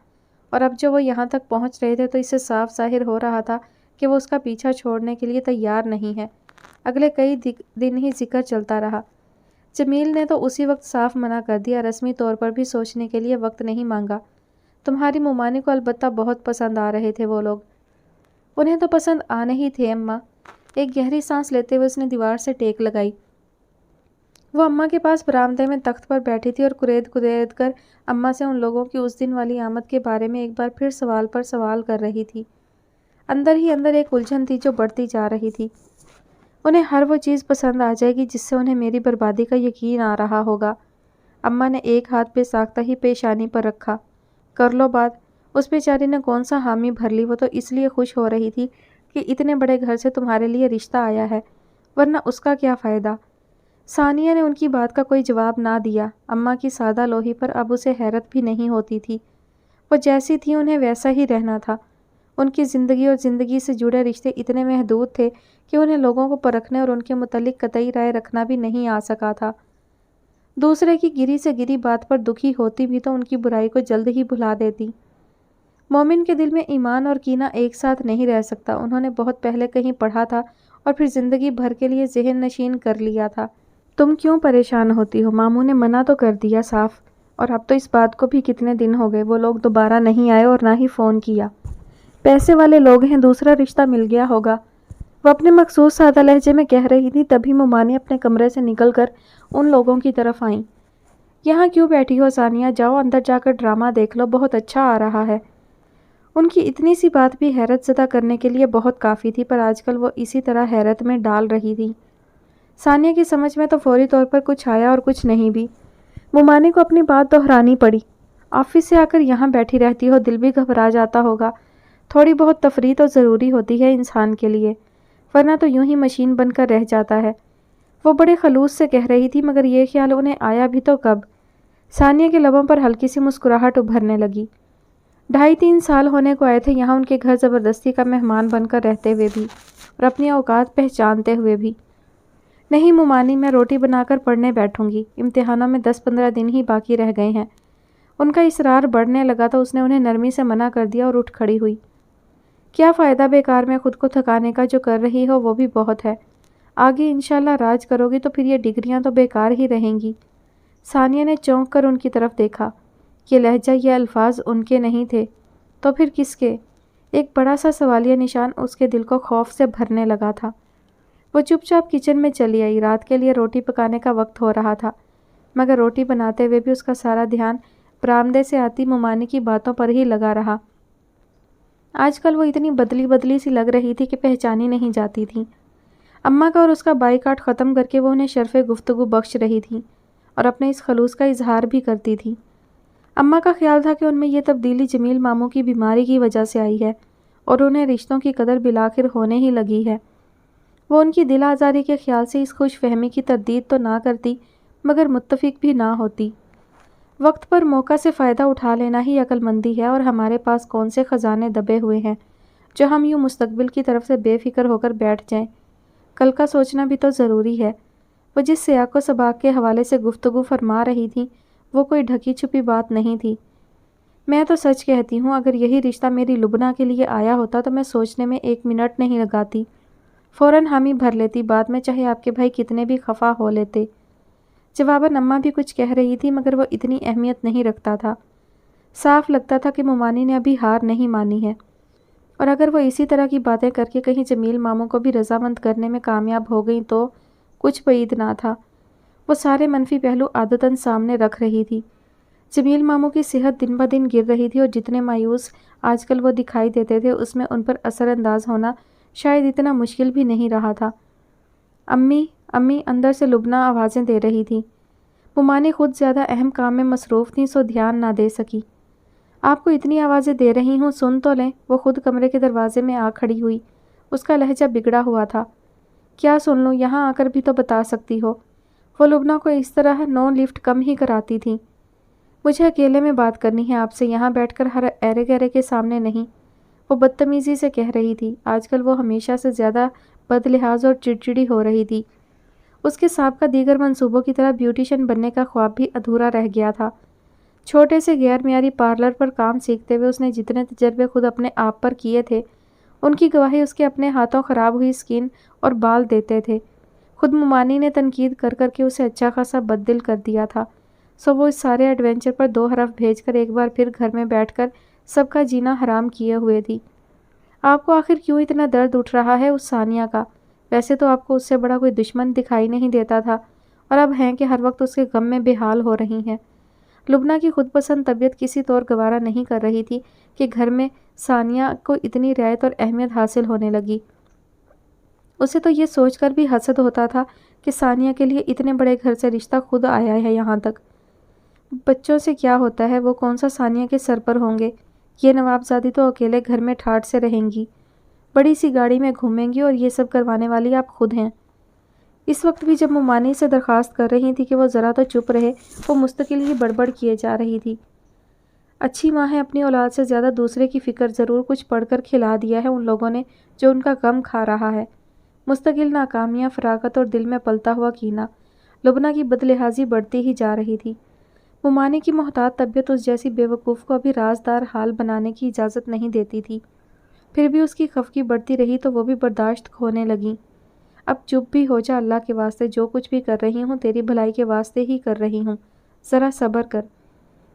اور اب جو وہ یہاں تک پہنچ رہے تھے تو اس سے صاف ظاہر ہو رہا تھا کہ وہ اس کا پیچھا چھوڑنے کے لیے تیار نہیں ہے۔ اگلے کئی دن ہی ذکر چلتا رہا۔ جمیل نے تو اسی وقت صاف منع کر دیا، رسمی طور پر بھی سوچنے کے لیے وقت نہیں مانگا۔ تمہاری مومانی کو البتہ بہت پسند آ رہے تھے وہ لوگ۔ انہیں تو پسند آنے ہی تھے اماں۔ ایک گہری سانس لیتے ہوئے اس نے دیوار سے ٹیک لگائی۔ وہ اماں کے پاس برآمدے میں تخت پر بیٹھی تھی اور کرید کرید کر اماں سے ان لوگوں کی اس دن والی آمد کے بارے میں ایک بار پھر سوال پر سوال کر رہی تھی۔ اندر ہی اندر ایک الجھن تھی جو بڑھتی جا رہی تھی۔ انہیں ہر وہ چیز پسند آ جائے گی جس سے انہیں میری بربادی کا یقین آ رہا ہوگا۔ اماں نے ایک ہاتھ بے ساختہ ہی پیشانی پر رکھا۔ کر لو بات۔ اس بیچاری نے کون سا حامی بھر لی، وہ تو اس لیے خوش ہو رہی تھی کہ اتنے بڑے گھر سے تمہارے لیے رشتہ آیا ہے، ورنہ اس کا کیا فائدہ۔ ثانیہ نے ان کی بات کا کوئی جواب نہ دیا۔ اماں کی سادہ لوہی پر اب اسے حیرت بھی نہیں ہوتی تھی۔ وہ جیسی تھی انہیں ویسا ہی رہنا تھا۔ ان کی زندگی اور زندگی سے جڑے رشتے اتنے محدود تھے کہ انہیں لوگوں کو پرکھنے اور ان کے متعلق قطعی رائے رکھنا بھی نہیں آ سکا تھا۔ دوسرے کی گری سے گری بات پر دکھی ہوتی بھی تو ان کی برائی کو جلد ہی بھلا دیتی۔ مومن کے دل میں ایمان اور کینہ ایک ساتھ نہیں رہ سکتا، انہوں نے بہت پہلے کہیں پڑھا تھا اور پھر زندگی بھر کے لیے ذہن نشین کر لیا تھا۔ تم کیوں پریشان ہوتی ہو؟ ماموں نے منع تو کر دیا صاف، اور اب تو اس بات کو بھی کتنے دن ہو گئے، وہ لوگ دوبارہ نہیں آئے اور نہ ہی فون کیا۔ پیسے والے لوگ ہیں، دوسرا رشتہ مل گیا ہوگا، وہ اپنے مخصوص سادہ لہجے میں کہہ رہی تھی۔ تبھی مومانی اپنے کمرے سے نکل کر ان لوگوں کی طرف آئیں۔ یہاں کیوں بیٹھی ہو ثانیہ؟ جاؤ اندر جا کر ڈرامہ دیکھ لو، بہت اچھا آ رہا ہے۔ ان کی اتنی سی بات بھی حیرت زدہ کرنے کے لیے بہت کافی تھی، پر آج کل وہ اسی طرح حیرت میں ڈال رہی تھی۔ ثانیہ کی سمجھ میں تو فوری طور پر کچھ آیا اور کچھ نہیں بھی۔ مومانی کو اپنی بات دہرانی پڑی۔ آفس سے آ کر یہاں بیٹھی رہتی ہو، دل بھی گھبرا جاتا ہوگا۔ تھوڑی بہت تفریح تو ضروری ہوتی ہے انسان کے لیے، ورنہ تو یوں ہی مشین بن کر رہ جاتا ہے، وہ بڑے خلوص سے کہہ رہی تھی، مگر یہ خیال انہیں آیا بھی تو کب؟ ثانیہ کے لبوں پر ہلکی سی مسکراہٹ ابھرنے لگی۔ 2.5-3 سال ہونے کو آئے تھے یہاں ان کے گھر زبردستی کا مہمان بن کر رہتے ہوئے بھی، اور اپنی اوقات پہچانتے ہوئے بھی۔ نہیں مومانی، میں روٹی بنا کر پڑھنے بیٹھوں گی، امتحانوں میں 10-15 دن ہی باقی رہ گئے ہیں۔ ان کا اصرار بڑھنے لگا تو اس نے انہیں نرمی سے منع کر دیا اور اٹھ کھڑی ہوئی۔ کیا فائدہ بیکار میں خود کو تھکانے کا، جو کر رہی ہو وہ بھی بہت ہے، آگے انشاءاللہ راج کرو گی تو پھر یہ ڈگریاں تو بیکار ہی رہیں گی۔ ثانیہ نے چونک کر ان کی طرف دیکھا۔ یہ لہجہ، یہ الفاظ ان کے نہیں تھے تو پھر کس کے؟ ایک بڑا سا سوالیہ نشان اس کے دل کو خوف سے بھرنے لگا تھا۔ وہ چپ چاپ کچن میں چلی آئی۔ رات کے لیے روٹی پکانے کا وقت ہو رہا تھا، مگر روٹی بناتے ہوئے بھی اس کا سارا دھیان برآمدے سے آتی مومانی کی باتوں پر ہی لگا رہا۔ آج کل وہ اتنی بدلی سی لگ رہی تھی کہ پہچانی نہیں جاتی تھی۔ اماں کا اور اس کا بائیکاٹ ختم کر کے وہ انہیں شرف گفتگو بخش رہی تھی اور اپنے اس خلوص کا اظہار بھی کرتی تھی۔ اماں کا خیال تھا کہ ان میں یہ تبدیلی جمیل ماموں کی بیماری کی وجہ سے آئی ہے اور انہیں رشتوں کی قدر بالآخر ہونے ہی لگی ہے۔ وہ ان کی دل آزاری کے خیال سے اس خوش فہمی کی تردید تو نہ کرتی، مگر متفق بھی نہ ہوتی۔ وقت پر موقع سے فائدہ اٹھا لینا ہی عقل مندی ہے، اور ہمارے پاس کون سے خزانے دبے ہوئے ہیں جو ہم یوں مستقبل کی طرف سے بے فکر ہو کر بیٹھ جائیں۔ کل کا سوچنا بھی تو ضروری ہے۔ وہ جس سیاق و سباق کے حوالے سے گفتگو فرما رہی تھیں وہ کوئی ڈھکی چھپی بات نہیں تھی۔ میں تو سچ کہتی ہوں، اگر یہی رشتہ میری لبنہ کے لیے آیا ہوتا تو میں سوچنے میں 1 منٹ نہیں لگاتی، فوراً حامی بھر لیتی، بعد میں چاہے آپ کے بھائی کتنے بھی خفا ہو لیتے۔ جواباً اماں بھی کچھ کہہ رہی تھی مگر وہ اتنی اہمیت نہیں رکھتا تھا۔ صاف لگتا تھا کہ ممانی نے ابھی ہار نہیں مانی ہے، اور اگر وہ اسی طرح کی باتیں کر کے کہیں جمیل ماموں کو بھی رضامند کرنے میں کامیاب ہو گئیں تو کچھ بعید نہ تھا۔ وہ سارے منفی پہلو عادتاً سامنے رکھ رہی تھی۔ جمیل ماموں کی صحت دن بدن گر رہی تھی اور جتنے مایوس آج کل وہ دکھائی دیتے تھے اس میں ان پر اثر انداز ہونا شاید اتنا مشکل بھی نہیں رہا تھا۔ امی امی اندر سے لبنہ آوازیں دے رہی تھی۔ ممانی خود زیادہ اہم کام میں مصروف تھیں سو دھیان نہ دے سکی۔ آپ کو اتنی آوازیں دے رہی ہوں، سن تو لیں۔ وہ خود کمرے کے دروازے میں آ کھڑی ہوئی۔ اس کا لہجہ بگڑا ہوا تھا۔ کیا سن لوں؟ یہاں آ کر بھی تو بتا سکتی ہو۔ وہ لبنہ کو اس طرح نو لفٹ کم ہی کراتی تھیں۔ مجھے اکیلے میں بات کرنی ہے آپ سے، یہاں بیٹھ کر ہر ایرے گہرے کے سامنے نہیں، وہ بدتمیزی سے کہہ رہی تھی۔ آج کل وہ ہمیشہ سے زیادہ بد لحاظ اور چڑچڑی ہو رہی تھی۔ اس کے سابقہ دیگر منصوبوں کی طرح بیوٹیشن بننے کا خواب بھی ادھورا رہ گیا تھا۔ چھوٹے سے غیر معیاری پارلر پر کام سیکھتے ہوئے اس نے جتنے تجربے خود اپنے آپ پر کیے تھے ان کی گواہی اس کے اپنے ہاتھوں خراب ہوئی سکن اور بال دیتے تھے۔ خود ممانی نے تنقید کر کر کے اسے اچھا خاصا بد دل کر دیا تھا، سو وہ اس سارے ایڈونچر پر 2 حرف بھیج کر ایک بار پھر گھر میں بیٹھ کر سب کا جینا حرام کیے ہوئے تھی۔ آپ کو آخر کیوں اتنا درد اٹھ رہا ہے اس ثانیہ کا؟ ویسے تو آپ کو اس سے بڑا کوئی دشمن دکھائی نہیں دیتا تھا، اور اب ہیں کہ ہر وقت اس کے غم میں بے حال ہو رہی ہیں۔ لبنہ کی خود پسند طبیعت کسی طور گوارا نہیں کر رہی تھی کہ گھر میں ثانیہ کو اتنی رعایت اور اہمیت حاصل ہونے لگی۔ اسے تو یہ سوچ کر بھی حسد ہوتا تھا کہ ثانیہ کے لیے اتنے بڑے گھر سے رشتہ خود آیا ہے یہاں تک۔ بچوں سے کیا ہوتا ہے، وہ کون سا ثانیہ کے سر پر ہوں گے؟ یہ نوابزادی تو اکیلے گھر میں ٹھاٹھ سے رہیں گی، بڑی سی گاڑی میں گھومیں گی، اور یہ سب کروانے والی آپ خود ہیں۔ اس وقت بھی جب ممانی سے درخواست کر رہی تھی کہ وہ ذرا تو چپ رہے، وہ مستقل ہی بڑبڑ کیے جا رہی تھی۔ اچھی ماں ہے، اپنی اولاد سے زیادہ دوسرے کی فکر ضرور کچھ پڑھ کر کھلا دیا ہے ان لوگوں نے جو ان کا غم کھا رہا ہے۔ مستقل ناکامیاں، فراغت اور دل میں پلتا ہوا کینہ۔ لبنہ کی بدلحاظی بڑھتی ہی جا رہی تھی۔ ممانی کی محتاط طبیعت اس جیسی بے وقوف کو ابھی رازدار حال بنانے کی اجازت نہیں دیتی تھی۔ پھر بھی اس کی خفگی بڑھتی رہی تو وہ بھی برداشت کھونے لگیں۔ اب چپ بھی ہو جا اللہ کے واسطے، جو کچھ بھی کر رہی ہوں تیری بھلائی کے واسطے ہی کر رہی ہوں، ذرا صبر کر۔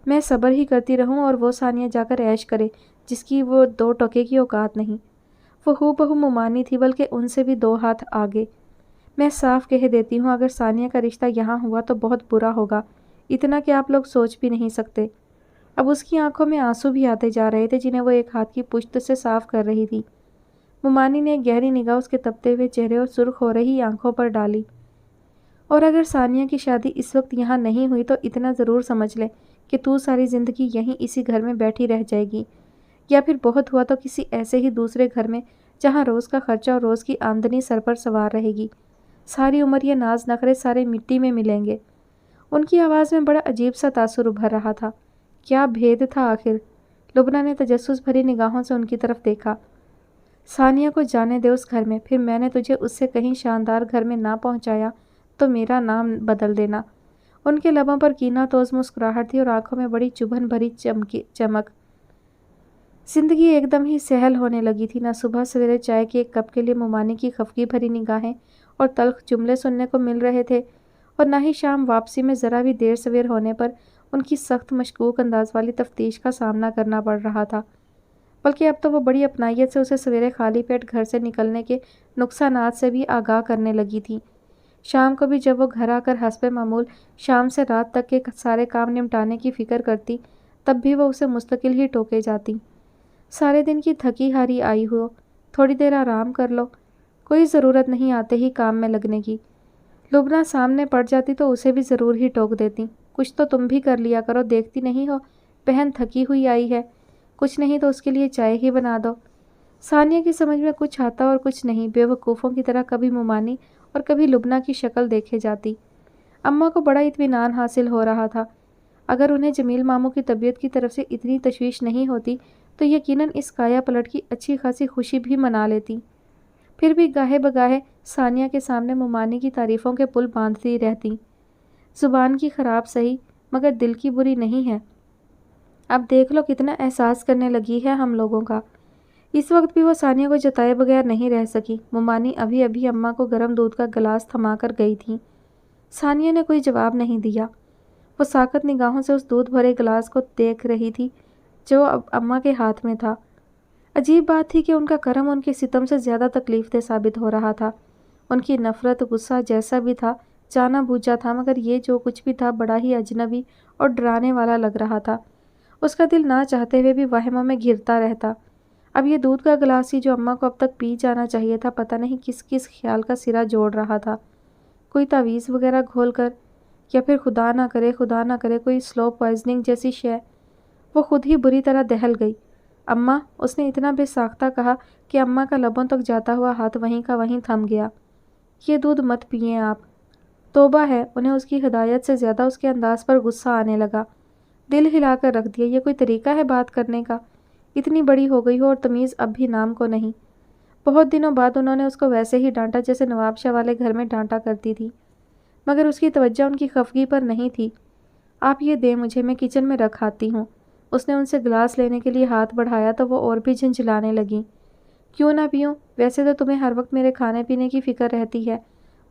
میں صبر ہی کرتی رہوں اور وہ ثانیہ جا کر عیش کرے جس کی وہ 2 ٹکے کی اوقات نہیں۔ وہ ہو بہو ممانی تھی، بلکہ ان سے بھی 2 ہاتھ آگے۔ میں صاف کہہ دیتی ہوں اگر ثانیہ کا رشتہ یہاں ہوا تو بہت برا ہوگا، اتنا کہ آپ لوگ سوچ بھی نہیں سکتے۔ اب اس کی آنکھوں میں آنسو بھی آتے جا رہے تھے جنہیں وہ ایک ہاتھ کی پشت سے صاف کر رہی تھی۔ ممانی نے ایک گہری نگاہ اس کے تپتے ہوئے چہرے اور سرخ ہو رہی آنکھوں پر ڈالی۔ اور اگر ثانیہ کی شادی اس وقت یہاں نہیں ہوئی تو اتنا ضرور سمجھ لے کہ تو ساری زندگی یہیں اسی گھر میں بیٹھی رہ جائے گی، یا پھر بہت ہوا تو کسی ایسے ہی دوسرے گھر میں جہاں روز کا خرچہ اور روز کی آمدنی سر پر سوار رہے گی۔ ساری عمر یہ ناز نخرے سارے مٹی میں ملیں گے۔ ان کی آواز میں بڑا عجیب سا تاثر ابھر رہا تھا۔ کیا بھید تھا آخر؟ لبنہ نے تجسس بھری نگاہوں سے ان کی طرف دیکھا۔ ثانیہ کو جانے دے اس گھر میں، پھر میں نے تجھے اس سے کہیں شاندار گھر میں نہ پہنچایا تو میرا نام بدل دینا۔ ان کے لبوں پر کینہ توز مسکراہٹ تھی اور آنکھوں میں بڑی چبھن بھری چمک۔ زندگی ایک دم ہی سہل ہونے لگی تھی۔ نہ صبح سویرے چائے کے ایک کپ کے لیے ممانی کی خفگی بھری نگاہیں اور تلخ جملے سننے کو مل رہے تھے، اور نہ ہی شام واپسی میں ذرا بھی دیر سویر ہونے پر ان کی سخت مشکوک انداز والی تفتیش کا سامنا کرنا پڑ رہا تھا، بلکہ اب تو وہ بڑی اپنائیت سے اسے سویرے خالی پیٹ گھر سے نکلنے کے نقصانات سے بھی آگاہ کرنے لگی تھی۔ شام کو بھی جب وہ گھر آ کر حسب معمول شام سے رات تک کے سارے کام نمٹانے کی فکر کرتی، تب بھی وہ اسے مستقل ہی ٹوکے جاتی۔ سارے دن کی تھکی ہاری آئی ہو، تھوڑی دیر آرام کر لو، کوئی ضرورت نہیں آتے ہی کام میں لگنے کی۔ لبنہ سامنے پڑ جاتی تو اسے بھی ضرور ہی ٹوک دیتی۔ کچھ تو تم بھی کر لیا کرو، دیکھتی نہیں ہو بہن تھکی ہوئی آئی ہے، کچھ نہیں تو اس کے لیے چائے ہی بنا دو۔ ثانیہ کی سمجھ میں کچھ آتا اور کچھ نہیں، بے وقوفوں کی طرح کبھی ممانی اور کبھی لبنہ کی شکل دیکھے جاتی۔ اماں کو بڑا اطمینان حاصل ہو رہا تھا۔ اگر انہیں جمیل ماموں کی طبیعت کی طرف سے اتنی تشویش نہیں ہوتی تو یقیناً اس کایا پلٹ کی اچھی خاصی خوشی بھی منا لیتی۔ پھر بھی گاہے بگاہے ثانیہ کے سامنے ممانی کی تعریفوں کے پل باندھتی رہتی۔ زبان کی خراب سہی مگر دل کی بری نہیں ہے۔ اب دیکھ لو کتنا احساس کرنے لگی ہے ہم لوگوں کا۔ اس وقت بھی وہ ثانیہ کو جتائے بغیر نہیں رہ سکی۔ ممانی ابھی ابھی اماں کو گرم دودھ کا گلاس تھما کر گئی تھی۔ ثانیہ نے کوئی جواب نہیں دیا۔ وہ ساکت نگاہوں سے اس دودھ بھرے گلاس کو دیکھ رہی تھی جو اب اماں کے ہاتھ میں تھا۔ عجیب بات تھی کہ ان کا کرم ان کے ستم سے زیادہ تکلیف دہ ثابت ہو رہا تھا۔ ان کی نفرت، غصہ جیسا بھی تھا، جانا بوجھا تھا، مگر یہ جو کچھ بھی تھا بڑا ہی اجنبی اور ڈرانے والا لگ رہا تھا۔ اس کا دل نہ چاہتے ہوئے بھی وہموں میں گھرتا رہتا۔ اب یہ دودھ کا گلاس ہی جو اماں کو اب تک پی جانا چاہیے تھا، پتہ نہیں کس کس خیال کا سرا جوڑ رہا تھا۔ کوئی تعویذ وغیرہ گھول کر، یا پھر خدا نہ کرے کوئی سلو پوائزننگ جیسی شے۔ وہ خود ہی بری طرح دہل گئی۔ اماں، اس نے اتنا بے ساختہ کہا کہ اماں کا لبوں تک جاتا ہوا ہاتھ وہیں کا وہیں تھم گیا۔ یہ دودھ مت پئیں آپ۔ توبہ ہے، انہیں اس کی ہدایت سے زیادہ اس کے انداز پر غصہ آنے لگا۔ دل ہلا کر رکھ دیا۔ یہ کوئی طریقہ ہے بات کرنے کا؟ اتنی بڑی ہو گئی ہو اور تمیز اب بھی نام کو نہیں۔ بہت دنوں بعد انہوں نے اس کو ویسے ہی ڈانٹا جیسے نواب شاہ والے گھر میں ڈانٹا کرتی تھی، مگر اس کی توجہ ان کی خفگی پر نہیں تھی۔ آپ یہ دیں مجھے، میں کچن میں رکھ آتی ہوں۔ اس نے ان سے گلاس لینے کے لیے ہاتھ بڑھایا تو وہ اور بھی جھنجھلانے لگیں۔ کیوں نہ پیوں؟ ویسے تو تمہیں ہر وقت میرے کھانے پینے کی فکر رہتی ہے،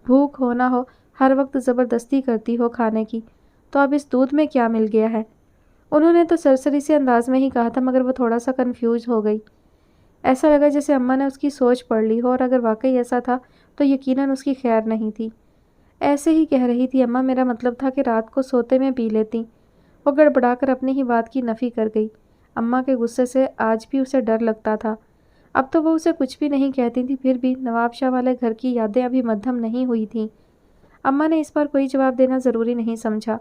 بھوک ہو نہ ہو ہر وقت زبردستی کرتی ہو کھانے کی، تو اب اس دودھ میں کیا مل گیا ہے؟ انہوں نے تو سرسری سے انداز میں ہی کہا تھا، مگر وہ تھوڑا سا کنفیوز ہو گئی۔ ایسا لگا جیسے اماں نے اس کی سوچ پڑھ لی ہو، اور اگر واقعی ایسا تھا تو یقیناً اس کی خیر نہیں تھی۔ ایسے ہی کہہ رہی تھی اماں، میرا مطلب تھا کہ رات کو سوتے میں پی لیتی۔ وہ گڑبڑا کر اپنی ہی بات کی نفی کر گئی۔ اماں کے غصے سے آج بھی اسے ڈر لگتا تھا۔ اب تو وہ اسے کچھ بھی نہیں کہتی تھی، پھر بھی نواب شاہ والے گھر کی یادیں ابھی مدھم نہیں ہوئی تھیں۔ اماں نے اس پر کوئی جواب دینا ضروری نہیں سمجھا۔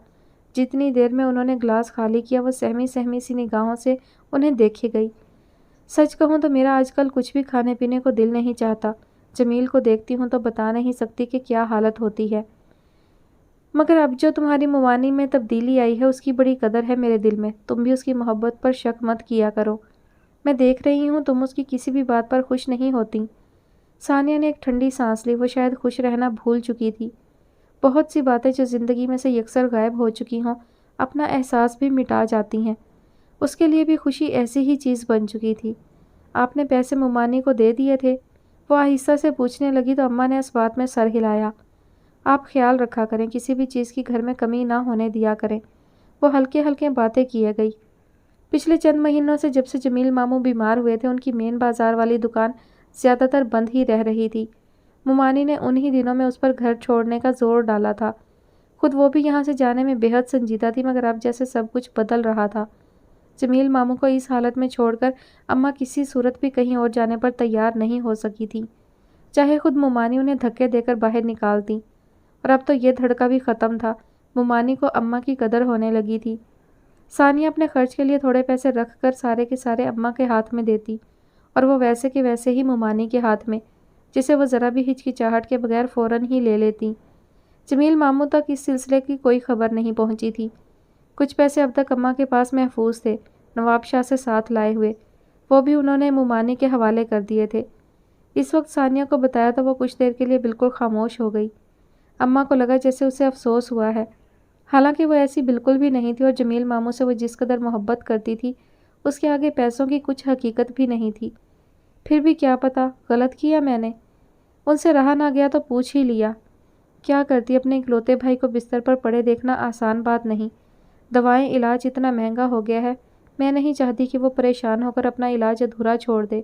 جتنی دیر میں انہوں نے گلاس خالی کیا، وہ سہمی سہمی سی نگاہوں سے انہیں دیکھے گئی۔ سچ کہوں تو میرا آج کل کچھ بھی کھانے پینے کو دل نہیں چاہتا۔ جمیل کو دیکھتی ہوں تو بتا نہیں سکتی کہ کیا حالت ہوتی ہے، مگر اب جو تمہاری ممانی میں تبدیلی آئی ہے اس کی بڑی قدر ہے میرے دل میں۔ تم بھی اس کی محبت پر شک مت کیا کرو۔ میں دیکھ رہی ہوں تم اس کی کسی بھی بات پر خوش نہیں ہوتی۔ ثانیہ نے ایک ٹھنڈی سانس لی۔ وہ شاید خوش رہنا بھول چکی تھی۔ بہت سی باتیں جو زندگی میں سے یکسر غائب ہو چکی ہوں، اپنا احساس بھی مٹا جاتی ہیں۔ اس کے لیے بھی خوشی ایسی ہی چیز بن چکی تھی۔ آپ نے پیسے ممانی کو دے دیے تھے؟ وہ آہستہ سے پوچھنے لگی تو اماں نے اس بات میں سر ہلایا۔ آپ خیال رکھا کریں، کسی بھی چیز کی گھر میں کمی نہ ہونے دیا کریں۔ وہ ہلکے ہلکے باتیں کیے گئی۔ پچھلے چند مہینوں سے جب سے جمیل ماموں بیمار ہوئے تھے، ان کی مین بازار والی دکان زیادہ تر بند ہی رہ رہی تھی۔ ممانی نے انہی دنوں میں اس پر گھر چھوڑنے کا زور ڈالا تھا۔ خود وہ بھی یہاں سے جانے میں بے حد سنجیدہ تھی، مگر اب جیسے سب کچھ بدل رہا تھا۔ جمیل ماموں کو اس حالت میں چھوڑ کر اماں کسی صورت بھی کہیں اور جانے پر تیار نہیں ہو سکی تھی، چاہے خود ممانی انہیں دھکے دے کر باہر نکالتی۔ اور اب تو یہ دھڑکا بھی ختم تھا۔ ممانی کو اماں کی قدر ہونے لگی تھی۔ ثانیہ اپنے خرچ کے لیے تھوڑے پیسے رکھ کر سارے کے سارے اماں کے ہاتھ میں دیتی، اور وہ ویسے کے ویسے ہی ممانی کے ہاتھ میں، جسے وہ ذرا بھی ہچکچاہٹ کے بغیر فوراً ہی لے لیتی۔ جمیل ماموں تک اس سلسلے کی کوئی خبر نہیں پہنچی تھی۔ کچھ پیسے اب تک اماں کے پاس محفوظ تھے، نواب شاہ سے ساتھ لائے ہوئے۔ وہ بھی انہوں نے ممانی کے حوالے کر دیے تھے۔ اس وقت ثانیہ کو بتایا تو وہ کچھ دیر کے لیے بالکل خاموش ہو گئی۔ اماں کو لگا جیسے اسے افسوس ہوا ہے، حالانکہ وہ ایسی بالکل بھی نہیں تھی، اور جمیل ماموں سے وہ جس قدر محبت کرتی تھی اس کے آگے پیسوں کی کچھ حقیقت بھی نہیں تھی۔ پھر بھی کیا پتا، غلط کیا میں نے؟ ان سے رہا نہ گیا تو پوچھ ہی لیا۔ کیا کرتی، اپنے اکلوتے بھائی کو بستر پر پڑے دیکھنا آسان بات نہیں۔ دوائیں، علاج اتنا مہنگا ہو گیا ہے، میں نہیں چاہتی کہ وہ پریشان ہو کر اپنا علاج ادھورا چھوڑ دے۔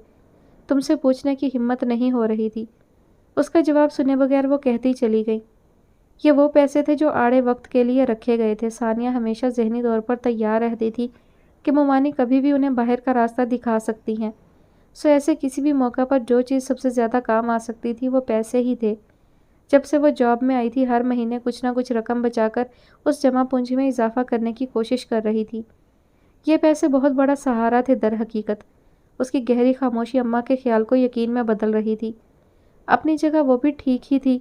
تم سے پوچھنے کی ہمت نہیں ہو رہی تھی۔ اس کا جواب سنے بغیر وہ کہتی چلی گئی، یہ وہ پیسے تھے جو آڑے وقت کے لیے رکھے گئے تھے۔ ثانیہ ہمیشہ ذہنی طور پر تیار رہتی تھی کہ ممانی کبھی بھی انہیں باہر کا راستہ دکھا سکتی ہیں، سو ایسے کسی بھی موقع پر جو چیز سب سے زیادہ کام آ سکتی تھی وہ پیسے ہی تھے۔ جب سے وہ جاب میں آئی تھی، ہر مہینے کچھ نہ کچھ رقم بچا کر اس جمع پونجی میں اضافہ کرنے کی کوشش کر رہی تھی۔ یہ پیسے بہت بڑا سہارا تھے در حقیقت۔ اس کی گہری خاموشی اماں کے خیال کو یقین میں بدل رہی تھی۔ اپنی جگہ وہ بھی ٹھیک ہی تھی۔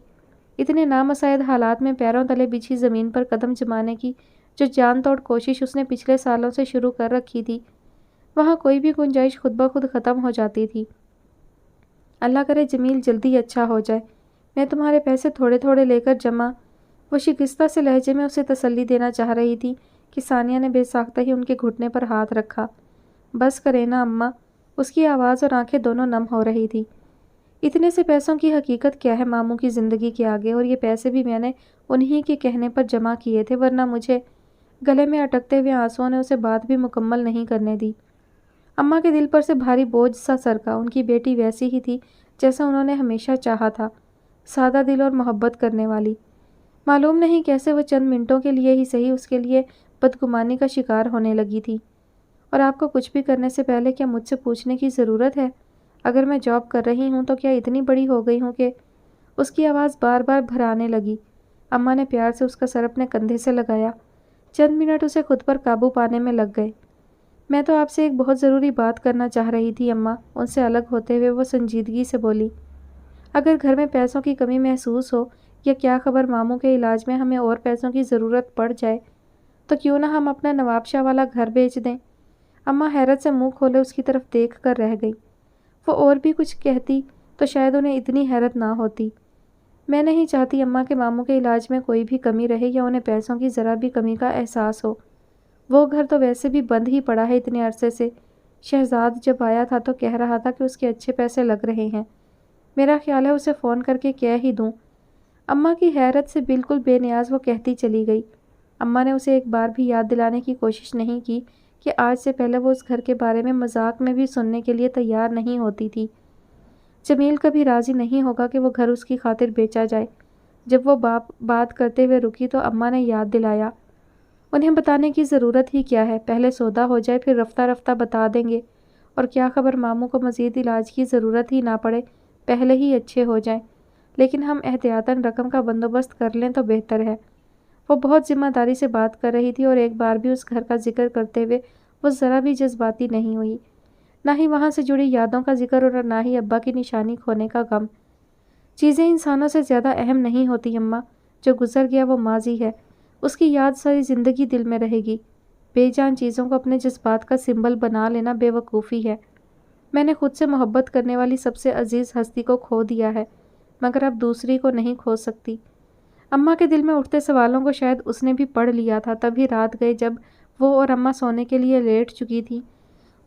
اتنے نامساعد حالات میں پیروں تلے بچھی زمین پر قدم جمانے کی جو جان توڑ کوشش اس نے پچھلے سالوں سے شروع کر رکھی تھی، وہاں کوئی بھی گنجائش خود بخود ختم ہو جاتی تھی۔ اللہ کرے جمیل جلدی اچھا ہو جائے، میں تمہارے پیسے تھوڑے تھوڑے لے کر جمع۔ وہ شکستہ سے لہجے میں اسے تسلی دینا چاہ رہی تھی کہ ثانیہ نے بے ساختہ ہی ان کے گھٹنے پر ہاتھ رکھا۔ بس کرے نا اماں، اس کی آواز اور آنکھیں دونوں نم ہو رہی تھی۔ اتنے سے پیسوں کی حقیقت کیا ہے ماموں کی زندگی کے آگے، اور یہ پیسے بھی میں نے انہی کے کہنے پر جمع کیے تھے، ورنہ مجھے گلے میں اٹکتے ہوئے آنسوؤں نے اسے بات بھی مکمل نہیں کرنے دی۔ اماں کے دل پر سے بھاری بوجھ سا سرکا۔ ان کی بیٹی ویسی ہی تھی جیسا انہوں نے ہمیشہ چاہا تھا، سادہ دل اور محبت کرنے والی۔ معلوم نہیں کیسے وہ چند منٹوں کے لیے ہی صحیح اس کے لیے بدگمانی کا شکار ہونے لگی تھی۔ اور آپ کو کچھ بھی کرنے سے پہلے کیا مجھ سے پوچھنے کی ضرورت ہے؟ اگر میں جاب کر رہی ہوں تو کیا اتنی بڑی ہو گئی ہوں کہ… اس کی آواز بار بار بھرانے لگی۔ اماں نے پیار سے اس کا سر اپنے کندھے سے لگایا۔ چند منٹ اسے خود پر قابو پانے میں لگ گئے۔ میں تو آپ سے ایک بہت ضروری بات کرنا چاہ رہی تھی اماں، ان سے الگ ہوتے ہوئے وہ سنجیدگی سے بولی۔ اگر گھر میں پیسوں کی کمی محسوس ہو، یا کیا خبر ماموں کے علاج میں ہمیں اور پیسوں کی ضرورت پڑ جائے، تو کیوں نہ ہم اپنا نواب شاہ والا گھر بیچ دیں؟ اماں حیرت سے منہ کھولے اس کی طرف دیکھ کر رہ گئی۔ وہ اور بھی کچھ کہتی تو شاید انہیں اتنی حیرت نہ ہوتی۔ میں نہیں چاہتی اماں کے ماموں کے علاج میں کوئی بھی کمی رہے یا انہیں پیسوں کی ذرا بھی کمی کا احساس ہو۔ وہ گھر تو ویسے بھی بند ہی پڑا ہے اتنے عرصے سے۔ شہزاد جب آیا تھا تو کہہ رہا تھا کہ اس کے اچھے پیسے لگ رہے ہیں۔ میرا خیال ہے اسے فون کر کے کہہ ہی دوں۔ اماں کی حیرت سے بالکل بے نیاز وہ کہتی چلی گئی۔ اماں نے اسے ایک بار بھی یاد دلانے کی کوشش نہیں کی کہ آج سے پہلے وہ اس گھر کے بارے میں مذاق میں بھی سننے کے لیے تیار نہیں ہوتی تھی۔ جمیل کبھی راضی نہیں ہوگا کہ وہ گھر اس کی خاطر بیچا جائے۔ جب وہ بات کرتے ہوئے رکی تو اماں نے یاد دلایا، انہیں بتانے کی ضرورت ہی کیا ہے، پہلے سودا ہو جائے پھر رفتہ رفتہ بتا دیں گے، اور کیا خبر ماموں کو مزید علاج کی ضرورت ہی نہ پڑے، پہلے ہی اچھے ہو جائیں۔ لیکن ہم احتیاطاً رقم کا بندوبست کر لیں تو بہتر ہے۔ وہ بہت ذمہ داری سے بات کر رہی تھی اور ایک بار بھی اس گھر کا ذکر کرتے ہوئے وہ ذرا بھی جذباتی نہیں ہوئی، نہ ہی وہاں سے جڑی یادوں کا ذکر اور نہ ہی ابا کی نشانی کھونے کا غم۔ چیزیں انسانوں سے زیادہ اہم نہیں ہوتی اماں، جو گزر گیا وہ ماضی ہے، اس کی یاد ساری زندگی دل میں رہے گی۔ بے جان چیزوں کو اپنے جذبات کا سمبل بنا لینا بے وقوفی ہے۔ میں نے خود سے محبت کرنے والی سب سے عزیز ہستی کو کھو دیا ہے، مگر اب دوسری کو نہیں کھو سکتی۔ اماں کے دل میں اٹھتے سوالوں کو شاید اس نے بھی پڑھ لیا تھا، تبھی رات گئے جب وہ اور اماں سونے کے لیے لیٹ چکی تھی۔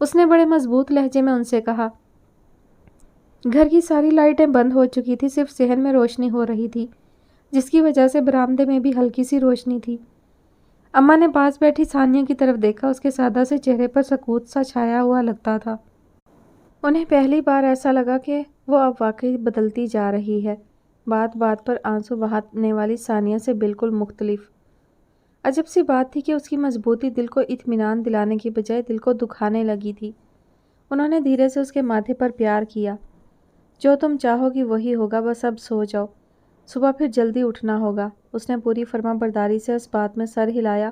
اس نے بڑے مضبوط لہجے میں ان سے کہا۔ گھر کی ساری لائٹیں بند ہو چکی تھی، صرف صحن میں روشنی ہو رہی تھی، جس کی وجہ سے برآمدے میں بھی ہلکی سی روشنی تھی۔ اماں نے پاس بیٹھی ثانیہ کی طرف دیکھا، اس کے سادہ سے چہرے پر سکوت سا چھایا ہوا لگتا تھا۔ انہیں پہلی بار ایسا لگا کہ وہ اب واقعی بدلتی جا رہی ہے، بات بات پر آنسو بہانے والی ثانیہ سے بالکل مختلف۔ عجب سی بات تھی کہ اس کی مضبوطی دل کو اطمینان دلانے کی بجائے دل کو دکھانے لگی تھی۔ انہوں نے دھیرے سے اس کے ماتھے پر پیار کیا۔ جو تم چاہو گی وہی ہوگا، بس اب سو جاؤ، صبح پھر جلدی اٹھنا ہوگا۔ اس نے پوری فرما برداری سے اس بات میں سر ہلایا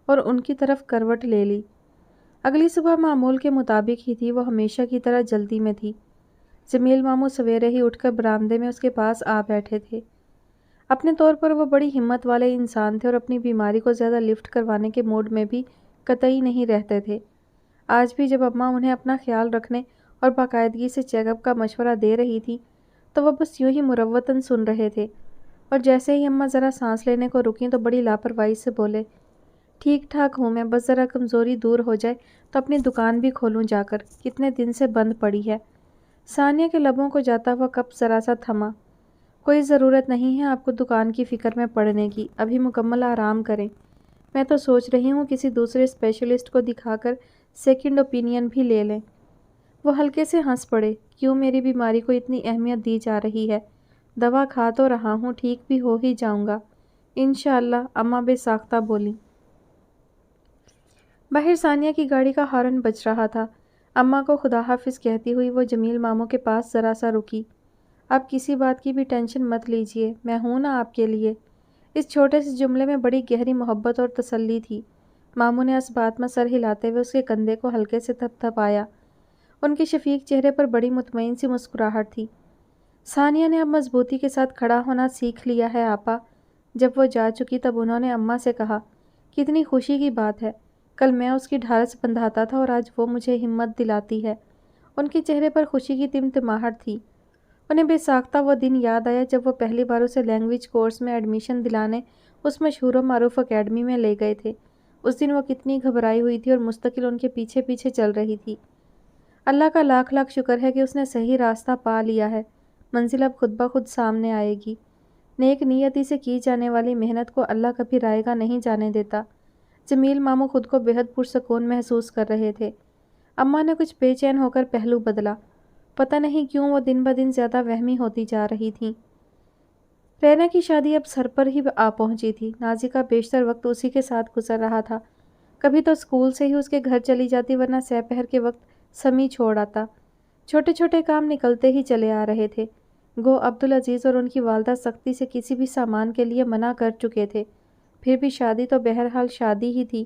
اور ان کی طرف کروٹ لے لی۔ اگلی صبح معمول کے مطابق ہی تھی، وہ ہمیشہ کی طرح جلدی میں تھی۔ جمیل ماموں سویرے ہی اٹھ کر برآمدے میں اس کے پاس آ بیٹھے تھے۔ اپنے طور پر وہ بڑی ہمت والے انسان تھے اور اپنی بیماری کو زیادہ لفٹ کروانے کے موڈ میں بھی قطعی نہیں رہتے تھے۔ آج بھی جب اماں انہیں اپنا خیال رکھنے اور باقاعدگی سے چیک اپ کا مشورہ دے رہی تھی تو وہ بس یوں ہی مروتاً سن رہے تھے، اور جیسے ہی اماں ذرا سانس لینے کو رکیں تو بڑی لاپرواہی سے بولے، ٹھیک ٹھاک ہوں میں، بس ذرا کمزوری دور ہو جائے تو اپنی دکان بھی کھولوں جا کر، کتنے دن سے بند پڑی ہے۔ ثانیہ کے لبوں کو جاتا ہوا کپ ذرا سا تھما۔ کوئی ضرورت نہیں ہے آپ کو دکان کی فکر میں پڑنے کی، ابھی مکمل آرام کریں۔ میں تو سوچ رہی ہوں کسی دوسرے اسپیشلسٹ کو دکھا کر سیکنڈ اوپینین بھی لے لیں۔ وہ ہلکے سے ہنس پڑے۔ کیوں میری بیماری کو اتنی اہمیت دی جا رہی ہے؟ دوا کھا تو رہا ہوں، ٹھیک بھی ہو ہی جاؤں گا انشاءاللہ، اماں بے ساختہ بولی۔ باہر ثانیہ کی گاڑی کا ہارن بج رہا تھا۔ اماں کو خدا حافظ کہتی ہوئی وہ جمیل ماموں کے پاس ذرا سا رکی۔ آپ کسی بات کی بھی ٹینشن مت لیجیے، میں ہوں نا آپ کے لیے۔ اس چھوٹے سے جملے میں بڑی گہری محبت اور تسلی تھی۔ ماموں نے اس بات میں سر ہلاتے ہوئے اس کے کندھے کو ہلکے سے تھپ تھپایا۔ ان کے شفیق چہرے پر بڑی مطمئن سی مسکراہٹ تھی۔ ثانیہ نے اب مضبوطی کے ساتھ کھڑا ہونا سیکھ لیا ہے آپا۔ جب وہ جا چکی تب انہوں نے اماں سے کہا، کتنی خوشی کی بات ہے، کل میں اس کی ڈھارس بندھاتا تھا اور آج وہ مجھے ہمت دلاتی ہے۔ ان کے چہرے پر خوشی کی تمتماہٹ تھی۔ انہیں بے ساختہ وہ دن یاد آیا جب وہ پہلی بار اسے لینگویج کورس میں ایڈمیشن دلانے اس مشہور و معروف اکیڈمی میں لے گئے تھے۔ اس دن وہ کتنی گھبرائی ہوئی تھی اور مستقل ان کے پیچھے پیچھے چل رہی تھی۔ اللہ کا لاکھ لاکھ شکر ہے کہ اس نے صحیح راستہ پا لیا ہے، منزل اب خود بخود سامنے آئے گی۔ نیک نیتی سے کی جانے والی محنت کو اللہ کبھی رائے گا نہیں جانے دیتا۔ جمیل ماموں خود کو بے حد پرسکون محسوس کر رہے تھے۔ اماں نے کچھ بے چین ہو کر پہلو بدلا۔ پتہ نہیں کیوں وہ دن بدن زیادہ وہمی ہوتی جا رہی تھیں۔ رینا کی شادی اب سر پر ہی آ پہنچی تھی۔ نازی کا بیشتر وقت اسی کے ساتھ گزر رہا تھا۔ کبھی تو اسکول سے ہی اس کے گھر چلی جاتی، ورنہ سہ پہر کے وقت سمی چھوڑ آتا۔ چھوٹے چھوٹے کام نکلتے ہی چلے آ رہے تھے۔ گو عبدالعزیز اور ان کی والدہ سختی سے کسی بھی سامان کے لیے منع کر چکے تھے، پھر بھی شادی تو بہرحال شادی ہی تھی۔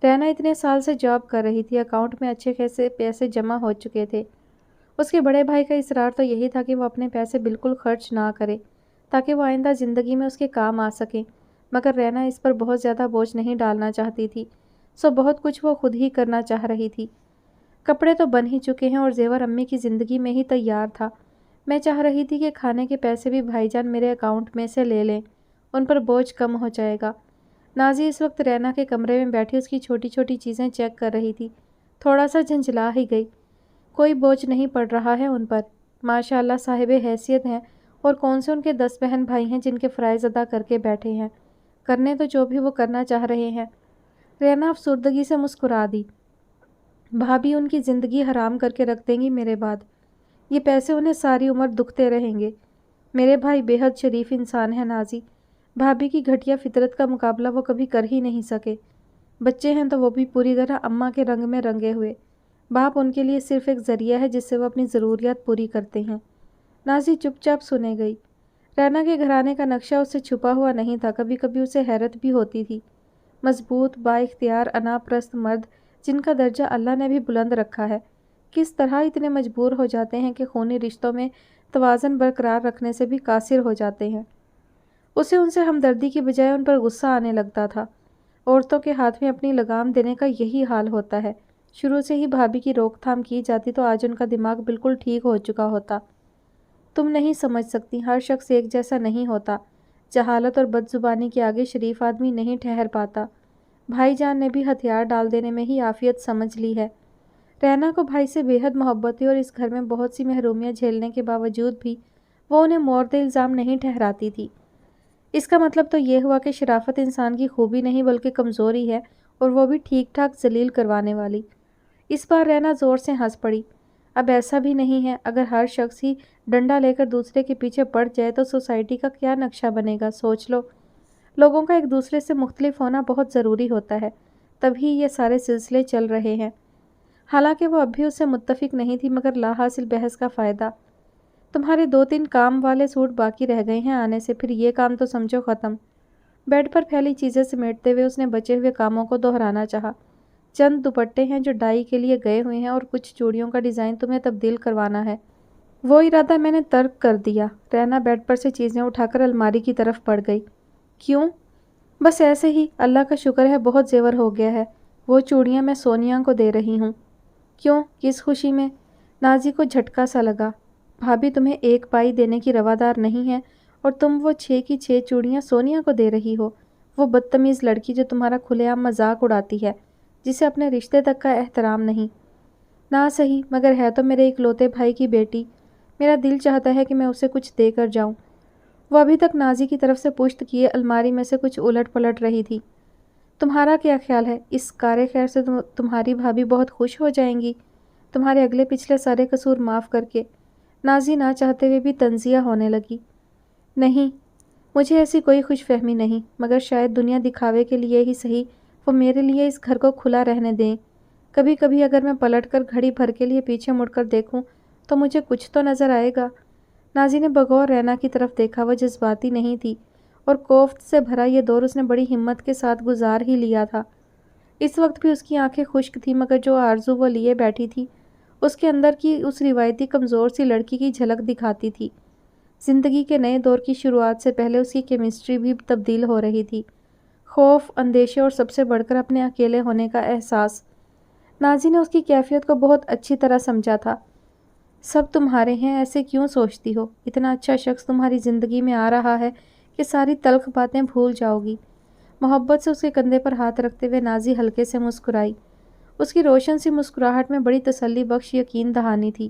رینا اتنے سال سے جاب کر رہی تھی، اکاؤنٹ میں اچھے خاصے پیسے جمع ہو چکے تھے۔ اس کے بڑے بھائی کا اصرار تو یہی تھا کہ وہ اپنے پیسے بالکل خرچ نہ کرے تاکہ وہ آئندہ زندگی میں اس کے کام آ سکیں، مگر رینا اس پر بہت زیادہ بوجھ نہیں ڈالنا چاہتی تھی، سو بہت کچھ وہ خود ہی کرنا چاہ رہی تھی۔ کپڑے تو بن ہی چکے ہیں اور زیور امی کی زندگی میں ہی تیار تھا۔ میں چاہ رہی تھی کہ کھانے کے پیسے بھی بھائی جان میرے اکاؤنٹ میں سے لے لیں، ان پر بوجھ کم ہو جائے گا۔ نازی اس وقت رینا کے کمرے میں بیٹھی اس کی چھوٹی چھوٹی چیزیں چیک کر رہی تھی، تھوڑا سا جھنجھلا ہی گئی۔ کوئی بوجھ نہیں پڑ رہا ہے ان پر، ماشاء اللہ صاحب حیثیت ہیں، اور کون سے ان کے 10 بہن بھائی ہیں جن کے فرائض ادا کر کے بیٹھے ہیں، کرنے تو جو بھی وہ کرنا چاہ رہے ہیں۔ رینا افسردگی سے مسکرا دی۔ بھابھی ان کی زندگی حرام کر کے رکھ دیں گی میرے بعد، یہ پیسے انہیں ساری عمر دکھتے رہیں گے۔ میرے بھائی بے حد شریف انسان ہیں نازی، بھابھی کی گھٹیا فطرت کا مقابلہ وہ کبھی کر ہی نہیں سکے۔ بچے ہیں تو وہ بھی پوری طرح اماں کے رنگ میں رنگے ہوئے، باپ ان کے لیے صرف ایک ذریعہ ہے جس سے وہ اپنی ضروریات پوری کرتے ہیں۔ نازی چپ چاپ سنے گئی۔ رینا کے گھرانے کا نقشہ اس سے چھپا ہوا نہیں تھا، کبھی کبھی اسے حیرت بھی ہوتی تھی۔ مضبوط، با اختیار، انا پرست مرد جن کا درجہ اللہ نے بھی بلند رکھا ہے، کس طرح اتنے مجبور ہو جاتے ہیں کہ خونی رشتوں میں توازن برقرار رکھنے سے بھی قاصر ہو جاتے ہیں۔ اسے ان سے ہمدردی کی بجائے ان پر غصہ آنے لگتا تھا۔ عورتوں کے ہاتھ میں اپنی لگام دینے کا یہی حال ہوتا ہے۔ شروع سے ہی بھابھی کی روک تھام کی جاتی تو آج ان کا دماغ بالکل ٹھیک ہو چکا ہوتا۔ تم نہیں سمجھ سکتی، ہر شخص ایک جیسا نہیں ہوتا۔ جہالت اور بد زبانی کے آگے شریف آدمی نہیں ٹھہر پاتا۔ بھائی جان نے بھی ہتھیار ڈال دینے میں ہی عافیت سمجھ لی ہے۔ رینا کو بھائی سے بے حد محبت تھی اور اس گھر میں بہت سی محرومیاں جھیلنے کے باوجود بھی وہ انہیں مورد الزام نہیں ٹھہراتی تھی۔ اس کا مطلب تو یہ ہوا کہ شرافت انسان کی خوبی نہیں بلکہ کمزوری ہے، اور وہ بھی ٹھیک ٹھاک ذلیل کروانے والی۔ اس بار رینا زور سے ہنس پڑی۔ اب ایسا بھی نہیں ہے، اگر ہر شخص ہی ڈنڈا لے کر دوسرے کے پیچھے پڑ جائے تو سوسائٹی کا کیا نقشہ بنے گا، سوچ لو۔ لوگوں کا ایک دوسرے سے مختلف ہونا بہت ضروری ہوتا ہے، تبھی یہ سارے سلسلے چل رہے ہیں۔ حالانکہ وہ اب بھی اس سے متفق نہیں تھی، مگر لا حاصل بحث کا فائدہ۔ تمہارے 2-3 کام والے سوٹ باقی رہ گئے ہیں آنے سے، پھر یہ کام تو سمجھو ختم۔ بیڈ پر پھیلی چیزیں سمیٹتے ہوئے اس نے بچے ہوئے کاموں کو دہرانا چاہا۔ چند دوپٹے ہیں جو ڈائی کے لیے گئے ہوئے ہیں اور کچھ چوڑیوں کا ڈیزائن تمہیں تبدیل کروانا ہے۔ وہ ارادہ میں نے ترک کر دیا۔ رینا بیڈ پر سے چیزیں اٹھا کر الماری کی طرف بڑھ گئی۔ کیوں؟ بس ایسے ہی، اللہ کا شکر ہے بہت زیور ہو گیا ہے۔ وہ چوڑیاں میں سونیا کو دے رہی ہوں۔ کیوں؟ کس خوشی میں؟ نازی کو جھٹکا سا لگا۔ بھابھی تمہیں 1 پائی دینے کی روادار نہیں ہے اور تم وہ 6 کی 6 چوڑیاں سونیا کو دے رہی ہو، وہ بدتمیز لڑکی جو تمہارا کھلے عام مذاق اڑاتی ہے، جسے اپنے رشتے تک کا احترام نہیں۔ نہ صحیح، مگر ہے تو میرے اکلوتے بھائی کی بیٹی، میرا دل چاہتا ہے کہ میں اسے کچھ دے کر جاؤں۔ وہ ابھی تک نازی کی طرف سے پشت کیے الماری میں سے کچھ الٹ پلٹ رہی تھی۔ تمہارا کیا خیال ہے، اس کارے خیر سے تمہاری بھابھی بہت خوش ہو جائیں گی، تمہارے اگلے پچھلے سارے قصور معاف کر کے؟ نازی نہ چاہتے ہوئے بھی تنزیہ ہونے لگی۔ نہیں، مجھے ایسی کوئی خوش فہمی نہیں، مگر شاید دنیا دکھاوے کے لیے ہی صحیح وہ میرے لیے اس گھر کو کھلا رہنے دیں۔ کبھی کبھی اگر میں پلٹ کر گھڑی بھر کے لیے پیچھے مڑ کر دیکھوں تو مجھے کچھ تو نظر آئے گا۔ نازی نے بغور رینا کی طرف دیکھا۔ وہ جذباتی نہیں تھی اور کوفت سے بھرا یہ دور اس نے بڑی ہمت کے ساتھ گزار ہی لیا تھا۔ اس وقت بھی اس کی آنکھیں خشک تھیں، مگر جو آرزو وہ لیے بیٹھی تھی اس کے اندر کی اس روایتی کمزور سی لڑکی کی جھلک دکھاتی تھی۔ زندگی کے نئے دور کی شروعات سے پہلے اس کی کیمسٹری بھی تبدیل ہو رہی تھی۔ خوف، اندیشے اور سب سے بڑھ کر اپنے اکیلے ہونے کا احساس۔ نازی نے اس کی کیفیت کو بہت اچھی طرح سمجھا تھا۔ سب تمہارے ہیں، ایسے کیوں سوچتی ہو؟ اتنا اچھا شخص تمہاری زندگی میں آ رہا ہے کہ ساری تلخ باتیں بھول جاؤ گی۔ محبت سے اس کے کندھے پر ہاتھ رکھتے ہوئے نازی ہلکے سے مسکرائی۔ اس کی روشن سی مسکراہٹ میں بڑی تسلی بخش یقین دہانی تھی۔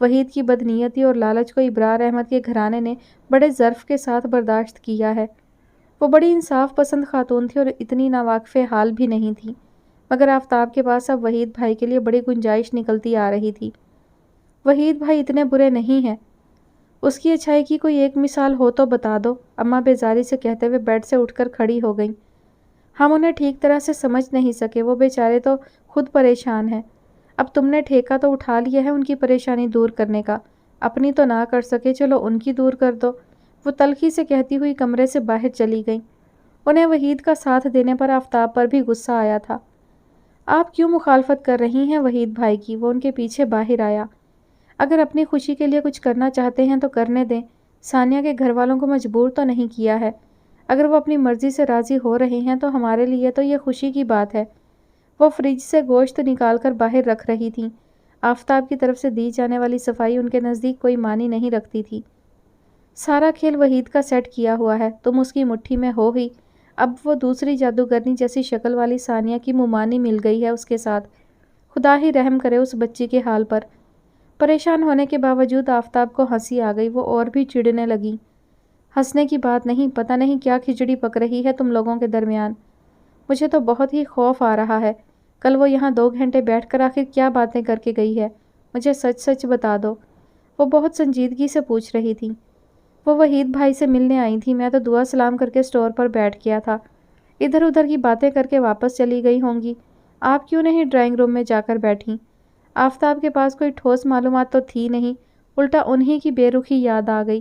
وحید کی بدنیتی اور لالچ کو ابرار احمد کے گھرانے نے بڑے ظرف کے ساتھ برداشت کیا ہے۔ وہ بڑی انصاف پسند خاتون تھی اور اتنی ناواقف حال بھی نہیں تھی، مگر آفتاب کے پاس اب وحید بھائی کے لیے بڑی گنجائش نکلتی آ رہی تھی۔ وحید بھائی اتنے برے نہیں ہیں، اس کی اچھائی کی کوئی ایک مثال ہو تو بتا دو، اماں بیزاری سے کہتے ہوئے بیڈ سے اٹھ کر کھڑی ہو گئیں۔ ہم انہیں ٹھیک طرح سے سمجھ نہیں سکے، وہ بیچارے تو خود پریشان ہیں۔ اب تم نے ٹھیکہ تو اٹھا لیا ہے ان کی پریشانی دور کرنے کا، اپنی تو نہ کر سکے، چلو ان کی دور کر دو۔ وہ تلخی سے کہتی ہوئی کمرے سے باہر چلی گئیں۔ انہیں وحید کا ساتھ دینے پر آفتاب پر بھی غصہ آیا تھا۔ آپ کیوں مخالفت کر رہی ہیں وحید بھائی کی؟ وہ ان کے پیچھے باہر آیا۔ اگر اپنی خوشی کے لیے کچھ کرنا چاہتے ہیں تو کرنے دیں، ثانیہ کے گھر والوں کو مجبور تو نہیں کیا ہے۔ اگر وہ اپنی مرضی سے راضی ہو رہے ہیں تو ہمارے لیے تو یہ خوشی کی بات ہے۔ وہ فریج سے گوشت نکال کر باہر رکھ رہی تھیں۔ آفتاب کی طرف سے دی جانے والی صفائی ان کے نزدیک کوئی معنی نہیں رکھتی تھی۔ سارا کھیل وحید کا سیٹ کیا ہوا ہے، تم اس کی مٹھی میں ہو ہی۔ اب وہ دوسری جادوگرنی جیسی شکل والی ثانیہ کی ممانی مل گئی ہے اس کے ساتھ۔ خدا ہی رحم کرے اس بچی کے حال پر۔ پریشان ہونے کے باوجود آفتاب کو ہنسی آ گئی، وہ اور بھی چڑھنے لگی۔ ہنسنے کی بات نہیں، پتہ نہیں کیا کھچڑی پک رہی ہے تم لوگوں کے درمیان۔ مجھے تو بہت ہی خوف آ رہا ہے، کل وہ یہاں 2 گھنٹے بیٹھ کر آخر کیا باتیں کر کے گئی ہے؟ مجھے سچ سچ بتا دو۔ وہ بہت سنجیدگی سے پوچھ رہی تھی۔ وہ وحید بھائی سے ملنے آئی تھی، میں تو دعا سلام کر کے اسٹور پر بیٹھ گیا تھا، ادھر ادھر کی باتیں کر کے واپس چلی گئی ہوں گی۔ آپ کیوں نہیں ڈرائنگ روم میں جا کر بیٹھیں؟ آفتاب کے پاس کوئی ٹھوس معلومات تو تھی نہیں، الٹا انہی کی بے رخی یاد آ گئی۔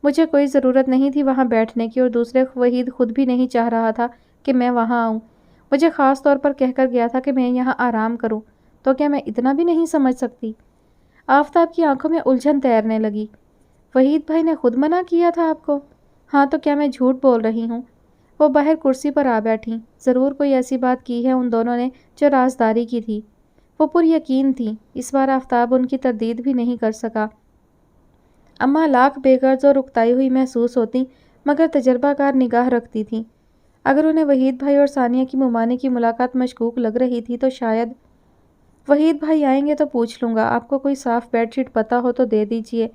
مجھے کوئی ضرورت نہیں تھی وہاں بیٹھنے کی، اور دوسرے وحید خود بھی نہیں چاہ رہا تھا کہ میں وہاں آؤں۔ مجھے خاص طور پر کہہ کر گیا تھا کہ میں یہاں آرام کروں، تو کیا میں اتنا بھی نہیں سمجھ سکتی؟ آفتاب کی آنکھوں میں الجھن تیرنے لگی۔ وحید بھائی نے خود منع کیا تھا آپ کو؟ ہاں تو کیا میں جھوٹ بول رہی ہوں؟ وہ باہر کرسی پر آ بیٹھیں۔ ضرور کوئی ایسی بات کی ہے ان دونوں نے جو رازداری کی تھی۔ وہ پر یقین تھیں، اس بار آفتاب ان کی تردید بھی نہیں کر سکا۔ اماں لاکھ بے غرض اور اکتائی ہوئی محسوس ہوتی، مگر تجربہ کار نگاہ رکھتی تھیں۔ اگر انہیں وحید بھائی اور ثانیہ کی ممانی کی ملاقات مشکوک لگ رہی تھی تو شاید وحید بھائی آئیں گے تو پوچھ لوں گا، آپ کو کوئی صاف بیڈ شیٹ پتہ ہو تو دے دیجیے۔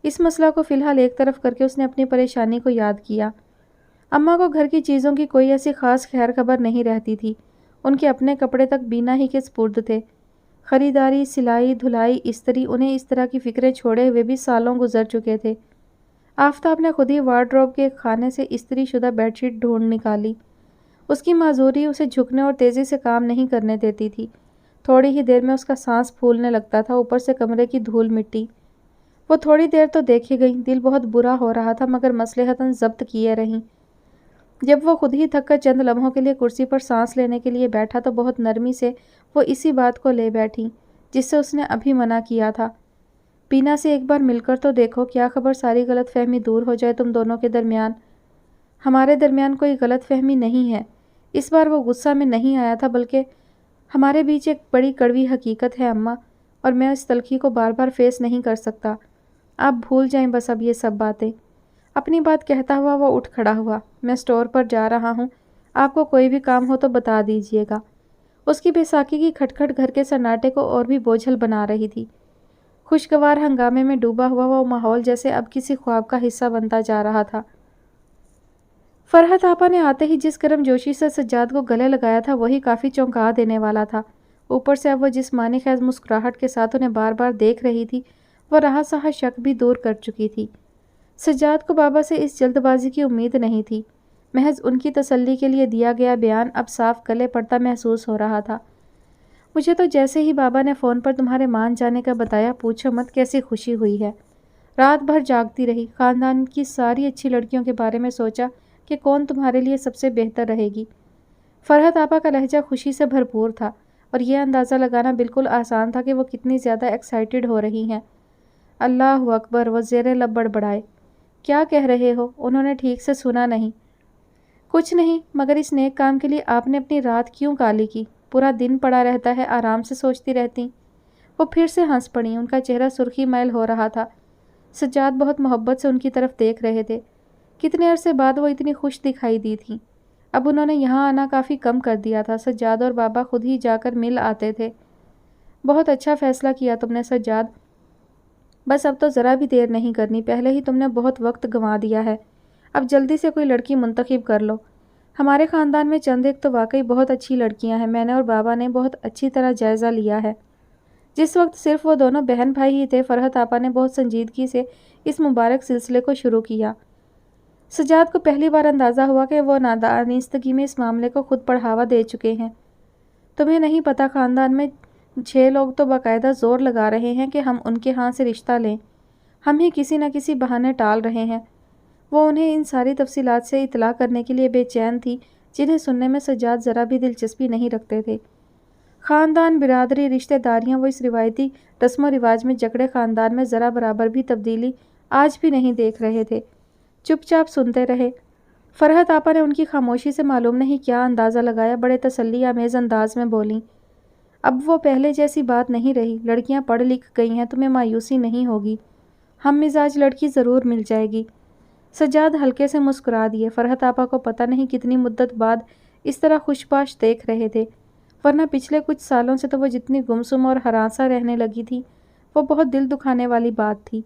اس مسئلہ کو فی الحال ایک طرف کر کے اس نے اپنی پریشانی کو یاد کیا۔ اماں کو گھر کی چیزوں کی کوئی ایسی خاص خیر خبر نہیں رہتی تھی، ان کے اپنے کپڑے تک بینا ہی کے سپرد تھے۔ خریداری، سلائی، دھلائی، استری، انہیں اس طرح کی فکریں چھوڑے ہوئے بھی سالوں گزر چکے تھے۔ آفتاب نے خود ہی وارڈروب کے خانے سے استری شدہ بیڈ شیٹ ڈھونڈ نکالی۔ اس کی معذوری اسے جھکنے اور تیزی سے کام نہیں کرنے دیتی تھی۔ تھوڑی ہی دیر میں اس کا سانس پھولنے لگتا تھا، اوپر سے کمرے کی دھول مٹی۔ وہ تھوڑی دیر تو دیکھے گئیں، دل بہت برا ہو رہا تھا مگر مصلحتاً ضبط کیے رہیں۔ جب وہ خود ہی تھک کر چند لمحوں کے لیے کرسی پر سانس لینے کے لیے بیٹھا تو بہت نرمی سے وہ اسی بات کو لے بیٹھی جس سے اس نے ابھی منع کیا تھا۔ بینا سے ایک بار مل کر تو دیکھو، کیا خبر ساری غلط فہمی دور ہو جائے تم دونوں کے درمیان۔ ہمارے درمیان کوئی غلط فہمی نہیں ہے۔ اس بار وہ غصہ میں نہیں آیا تھا، بلکہ ہمارے بیچ ایک بڑی کڑوی حقیقت ہے اماں، اور میں اس تلخی کو بار بار فیس نہیں کر سکتا۔ آپ بھول جائیں بس اب یہ سب باتیں۔ اپنی بات کہتا ہوا وہ اٹھ کھڑا ہوا۔ میں اسٹور پر جا رہا ہوں، آپ کو کوئی بھی کام ہو تو بتا دیجیے گا۔ اس کی بے ساکی کی کھٹکھٹ گھر کے سناٹے کو اور بھی بوجھل بنا رہی تھی۔ خوشگوار ہنگامے میں ڈوبا ہوا وہ ماحول جیسے اب کسی خواب کا حصہ بنتا جا رہا تھا۔ فرحت آپا نے آتے ہی جس گرم جوشی سے سجاد کو گلے لگایا تھا وہی کافی چونکا دینے والا تھا۔ اوپر سے اب وہ جس معنی خیز مسکراہٹ کے ساتھ انہیں بار بار دیکھ رہی تھی وہ رہا سہا شک بھی دور کر چکی تھی۔ سجاد کو بابا سے اس جلد بازی کی امید نہیں تھی، محض ان کی تسلی کے لیے دیا گیا بیان اب صاف گلے پڑتا محسوس ہو رہا تھا۔ مجھے تو جیسے ہی بابا نے فون پر تمہارے مان جانے کا بتایا، پوچھو مت کیسی خوشی ہوئی ہے۔ رات بھر جاگتی رہی، خاندان کی ساری اچھی لڑکیوں کے بارے میں سوچا کہ کون تمہارے لیے سب سے بہتر رہے گی۔ فرحت آپا کا لہجہ خوشی سے بھرپور تھا اور یہ اندازہ لگانا بالکل آسان تھا کہ وہ کتنی زیادہ ایکسائٹڈ ہو رہی ہیں۔ اللہ اکبر، وہ زیر لب بڑبڑائے۔ کیا کہہ رہے ہو؟ انہوں نے ٹھیک سے سنا نہیں۔ کچھ نہیں، مگر اس نیک کام کے لیے آپ نے اپنی رات کیوں کالی کی؟ پورا دن پڑا رہتا ہے، آرام سے سوچتی رہتی۔ وہ پھر سے ہنس پڑیں، ان کا چہرہ سرخی میل ہو رہا تھا۔ سجاد بہت محبت سے ان کی طرف دیکھ رہے تھے۔ کتنے عرصے بعد وہ اتنی خوش دکھائی دی تھی۔ اب انہوں نے یہاں آنا کافی کم کر دیا تھا، سجاد اور بابا خود ہی جا کر مل آتے تھے۔ بہت اچھا فیصلہ کیا تم نے سجاد، بس اب تو ذرا بھی دیر نہیں کرنی، پہلے ہی تم نے بہت وقت گنوا دیا ہے، اب جلدی سے کوئی لڑکی منتخب کر لو۔ ہمارے خاندان میں چند ایک تو واقعی بہت اچھی لڑکیاں ہیں، میں نے اور بابا نے بہت اچھی طرح جائزہ لیا ہے۔ جس وقت صرف وہ دونوں بہن بھائی ہی تھے، فرحت آپا نے بہت سنجیدگی سے اس مبارک سلسلے کو شروع کیا۔ سجاد کو پہلی بار اندازہ ہوا کہ وہ نادانستگی میں اس معاملے کو خود بڑھاوا دے چکے ہیں۔ تمہیں نہیں پتا، خاندان میں 6 لوگ تو باقاعدہ زور لگا رہے ہیں کہ ہم ان کے ہاں سے رشتہ لیں، ہم ہی کسی نہ کسی بہانے ٹال رہے ہیں۔ وہ انہیں ان ساری تفصیلات سے اطلاع کرنے کے لیے بے چین تھی، جنہیں سننے میں سجاد ذرا بھی دلچسپی نہیں رکھتے تھے۔ خاندان، برادری، رشتہ داریاں، وہ اس روایتی رسم و رواج میں جکڑے خاندان میں ذرا برابر بھی تبدیلی آج بھی نہیں دیکھ رہے تھے۔ چپ چاپ سنتے رہے۔ فرحت آپا نے ان کی خاموشی سے معلوم نہیں کیا اندازہ لگایا، بڑے تسلی آمیز انداز میں بولیں، اب وہ پہلے جیسی بات نہیں رہی، لڑکیاں پڑھ لکھ گئی ہیں، تمہیں مایوسی نہیں ہوگی، ہم مزاج لڑکی ضرور مل جائے گی۔ سجاد ہلکے سے مسکرا دیے۔ فرحت آپا کو پتہ نہیں کتنی مدت بعد اس طرح خوش باش دیکھ رہے تھے، ورنہ پچھلے کچھ سالوں سے تو وہ جتنی گمسم اور ہراساں رہنے لگی تھی، وہ بہت دل دکھانے والی بات تھی۔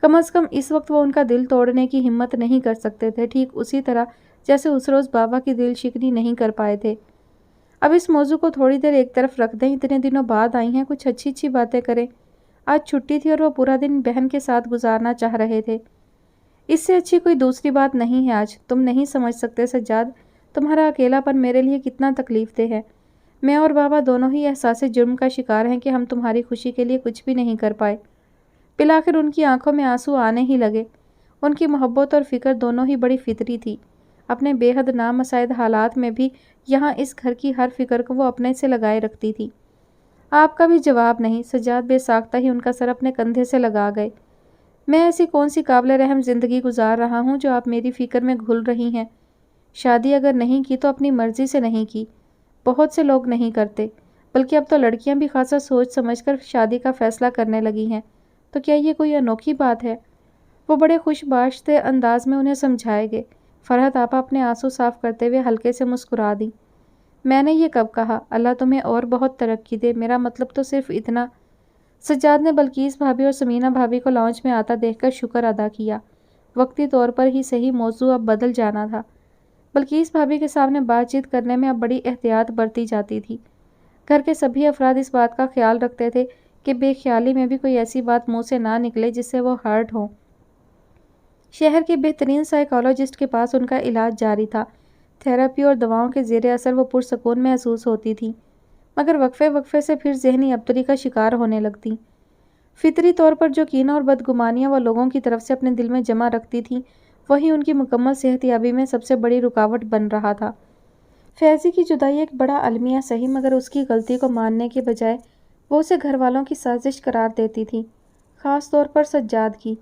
کم از کم اس وقت وہ ان کا دل توڑنے کی ہمت نہیں کر سکتے تھے، ٹھیک اسی طرح جیسے اس روز بابا کی دل شکنی نہیں کر پائے تھے۔ اب اس موضوع کو تھوڑی دیر ایک طرف رکھ دیں، اتنے دنوں بعد آئی ہیں، کچھ اچھی اچھی باتیں کریں۔ آج چھٹی تھی اور وہ پورا دن بہن کے ساتھ گزارنا چاہ رہے تھے۔ اس سے اچھی کوئی دوسری بات نہیں ہے آج۔ تم نہیں سمجھ سکتے سجاد، تمہارا اکیلا پن میرے لیے کتنا تکلیف دہ ہے۔ میں اور بابا دونوں ہی احساس جرم کا شکار ہیں کہ ہم تمہاری خوشی کے لیے کچھ بھی نہیں کر پائے۔ بالآخر ان کی آنکھوں میں آنسو آنے ہی لگے۔ ان کی محبت اور فکر دونوں ہی بڑی فطری تھی۔ اپنے بے حد نامساعد حالات میں بھی یہاں اس گھر کی ہر فکر کو وہ اپنے سے لگائے رکھتی تھی۔ آپ کا بھی جواب نہیں۔ سجاد بے ساختہ ہی ان کا سر اپنے کندھے سے لگا گئے۔ میں ایسی کون سی قابل رحم زندگی گزار رہا ہوں جو آپ میری فکر میں گھل رہی ہیں؟ شادی اگر نہیں کی تو اپنی مرضی سے نہیں کی، بہت سے لوگ نہیں کرتے، بلکہ اب تو لڑکیاں بھی خاصا سوچ سمجھ کر شادی کا فیصلہ کرنے لگی ہیں، تو کیا یہ کوئی انوکھی بات ہے؟ وہ بڑے خوش باشتے انداز میں انہیں سمجھائے گئے۔ فرحت آپا اپنے آنسو صاف کرتے ہوئے ہلکے سے مسکرا دی۔ میں نے یہ کب کہا؟ اللہ تمہیں اور بہت ترقی دے، میرا مطلب تو صرف اتنا۔ سجاد نے بلقیس بھابھی اور سمینہ بھابھی کو لاؤنج میں آتا دیکھ کر شکر ادا کیا۔ وقتی طور پر ہی صحیح موضوع اب بدل جانا تھا۔ بلقیس بھابھی کے سامنے بات چیت کرنے میں اب بڑی احتیاط برتی جاتی تھی۔ گھر کے سبھی افراد اس بات کا خیال رکھتے تھے کہ بے خیالی میں بھی کوئی ایسی بات منہ سے نہ نکلے جس سے وہ ہرٹ ہوں۔ شہر کے بہترین سائیکالوجسٹ کے پاس ان کا علاج جاری تھا۔ تھراپی اور دواؤں کے زیر اثر وہ پرسکون محسوس ہوتی تھی، مگر وقفے وقفے سے پھر ذہنی ابتری کا شکار ہونے لگتی۔ فطری طور پر جو کینہ اور بدگمانیاں وہ لوگوں کی طرف سے اپنے دل میں جمع رکھتی تھیں، وہی ان کی مکمل صحت یابی میں سب سے بڑی رکاوٹ بن رہا تھا۔ فیضی کی جدائی ایک بڑا المیہ سہی، مگر اس کی غلطی کو ماننے کے بجائے وہ اسے گھر والوں کی سازش قرار دیتی تھی، خاص طور پر سجاد کی۔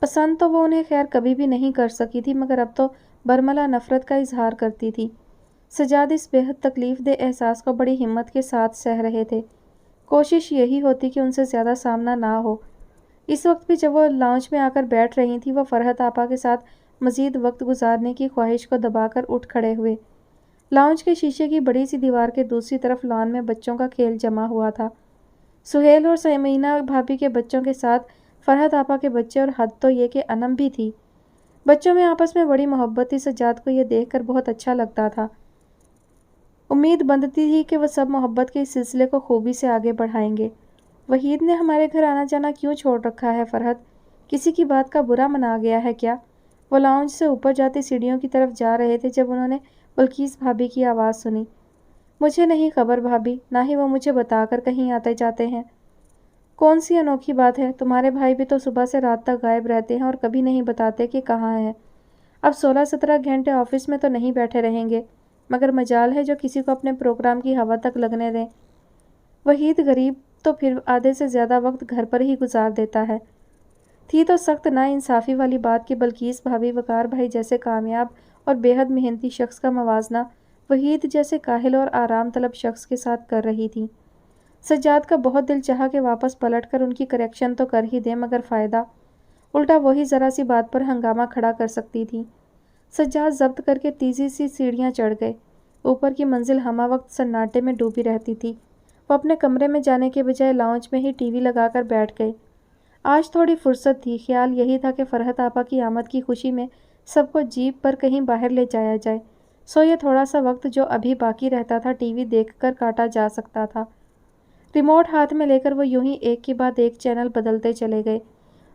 پسند تو وہ انہیں خیر کبھی بھی نہیں کر سکی تھی، مگر اب تو برملا نفرت کا اظہار کرتی تھی۔ سجاد اس بے حد تکلیف دہ احساس کو بڑی ہمت کے ساتھ سہ رہے تھے۔ کوشش یہی ہوتی کہ ان سے زیادہ سامنا نہ ہو۔ اس وقت بھی جب وہ لاؤنج میں آ کر بیٹھ رہی تھیں، وہ فرحت آپا کے ساتھ مزید وقت گزارنے کی خواہش کو دبا کر اٹھ کھڑے ہوئے۔ لاؤنج کے شیشے کی بڑی سی دیوار کے دوسری طرف لان میں بچوں کا کھیل جمع ہوا تھا۔ سہیل اور سمینہ بھابھی کے بچوں کے ساتھ فرحت آپا کے بچے، اور حد تو یہ کہ انم بھی تھی۔ بچوں میں آپس میں بڑی محبت تھی۔ سجاد کو یہ دیکھ کر بہت اچھا لگتا تھا۔ امید بندتی تھی کہ وہ سب محبت کے اس سلسلے کو خوبی سے آگے بڑھائیں گے۔ وحید نے ہمارے گھر آنا جانا کیوں چھوڑ رکھا ہے فرحت؟ کسی کی بات کا برا منا گیا ہے کیا؟ وہ لاؤنج سے اوپر جاتی سیڑھیوں کی طرف جا رہے تھے جب انہوں نے بلقیس بھابھی کی آواز سنی۔ مجھے نہیں خبر بھابھی، نہ ہی وہ مجھے بتا کر کہیں آتے جاتے ہیں۔ کون سی انوکھی بات ہے؟ تمہارے بھائی بھی تو صبح سے رات تک غائب رہتے ہیں اور کبھی نہیں بتاتے کہ کہاں ہیں۔ اب 16-17 گھنٹے آفس میں تو نہیں بیٹھے رہیں گے، مگر مجال ہے جو کسی کو اپنے پروگرام کی ہوا تک لگنے دیں۔ وحید غریب تو پھر آدھے سے زیادہ وقت گھر پر ہی گزار دیتا ہے۔ تھی تو سخت نا انصافی والی بات کہ بلقیس بھابھی وقار بھائی جیسے کامیاب اور بے حد محنتی شخص کا موازنہ وحید جیسے کاہل اور آرام طلب شخص کے ساتھ کر رہی تھی۔ سجاد کا بہت دل چاہا کہ واپس پلٹ کر ان کی کریکشن تو کر ہی دیں، مگر فائدہ؟ الٹا وہی ذرا سی بات پر ہنگامہ کھڑا کر سکتی تھی۔ سجاد ضبط کر کے تیزی سی سیڑھیاں چڑھ گئے۔ اوپر کی منزل ہمہ وقت سناٹے میں ڈوبی رہتی تھی۔ وہ اپنے کمرے میں جانے کے بجائے لاؤنج میں ہی ٹی وی لگا کر بیٹھ گئے۔ آج تھوڑی فرصت تھی، خیال یہی تھا کہ فرحت آپا کی آمد کی خوشی میں سب کو جیپ پر کہیں باہر لے جایا جائے، یہ تھوڑا سا وقت جو ابھی باقی رہتا تھا ٹی وی دیکھ کر کاٹا جا سکتا تھا۔ ریموٹ ہاتھ میں لے کر وہ یوں ہی ایک کے بعد ایک چینل بدلتے چلے گئے۔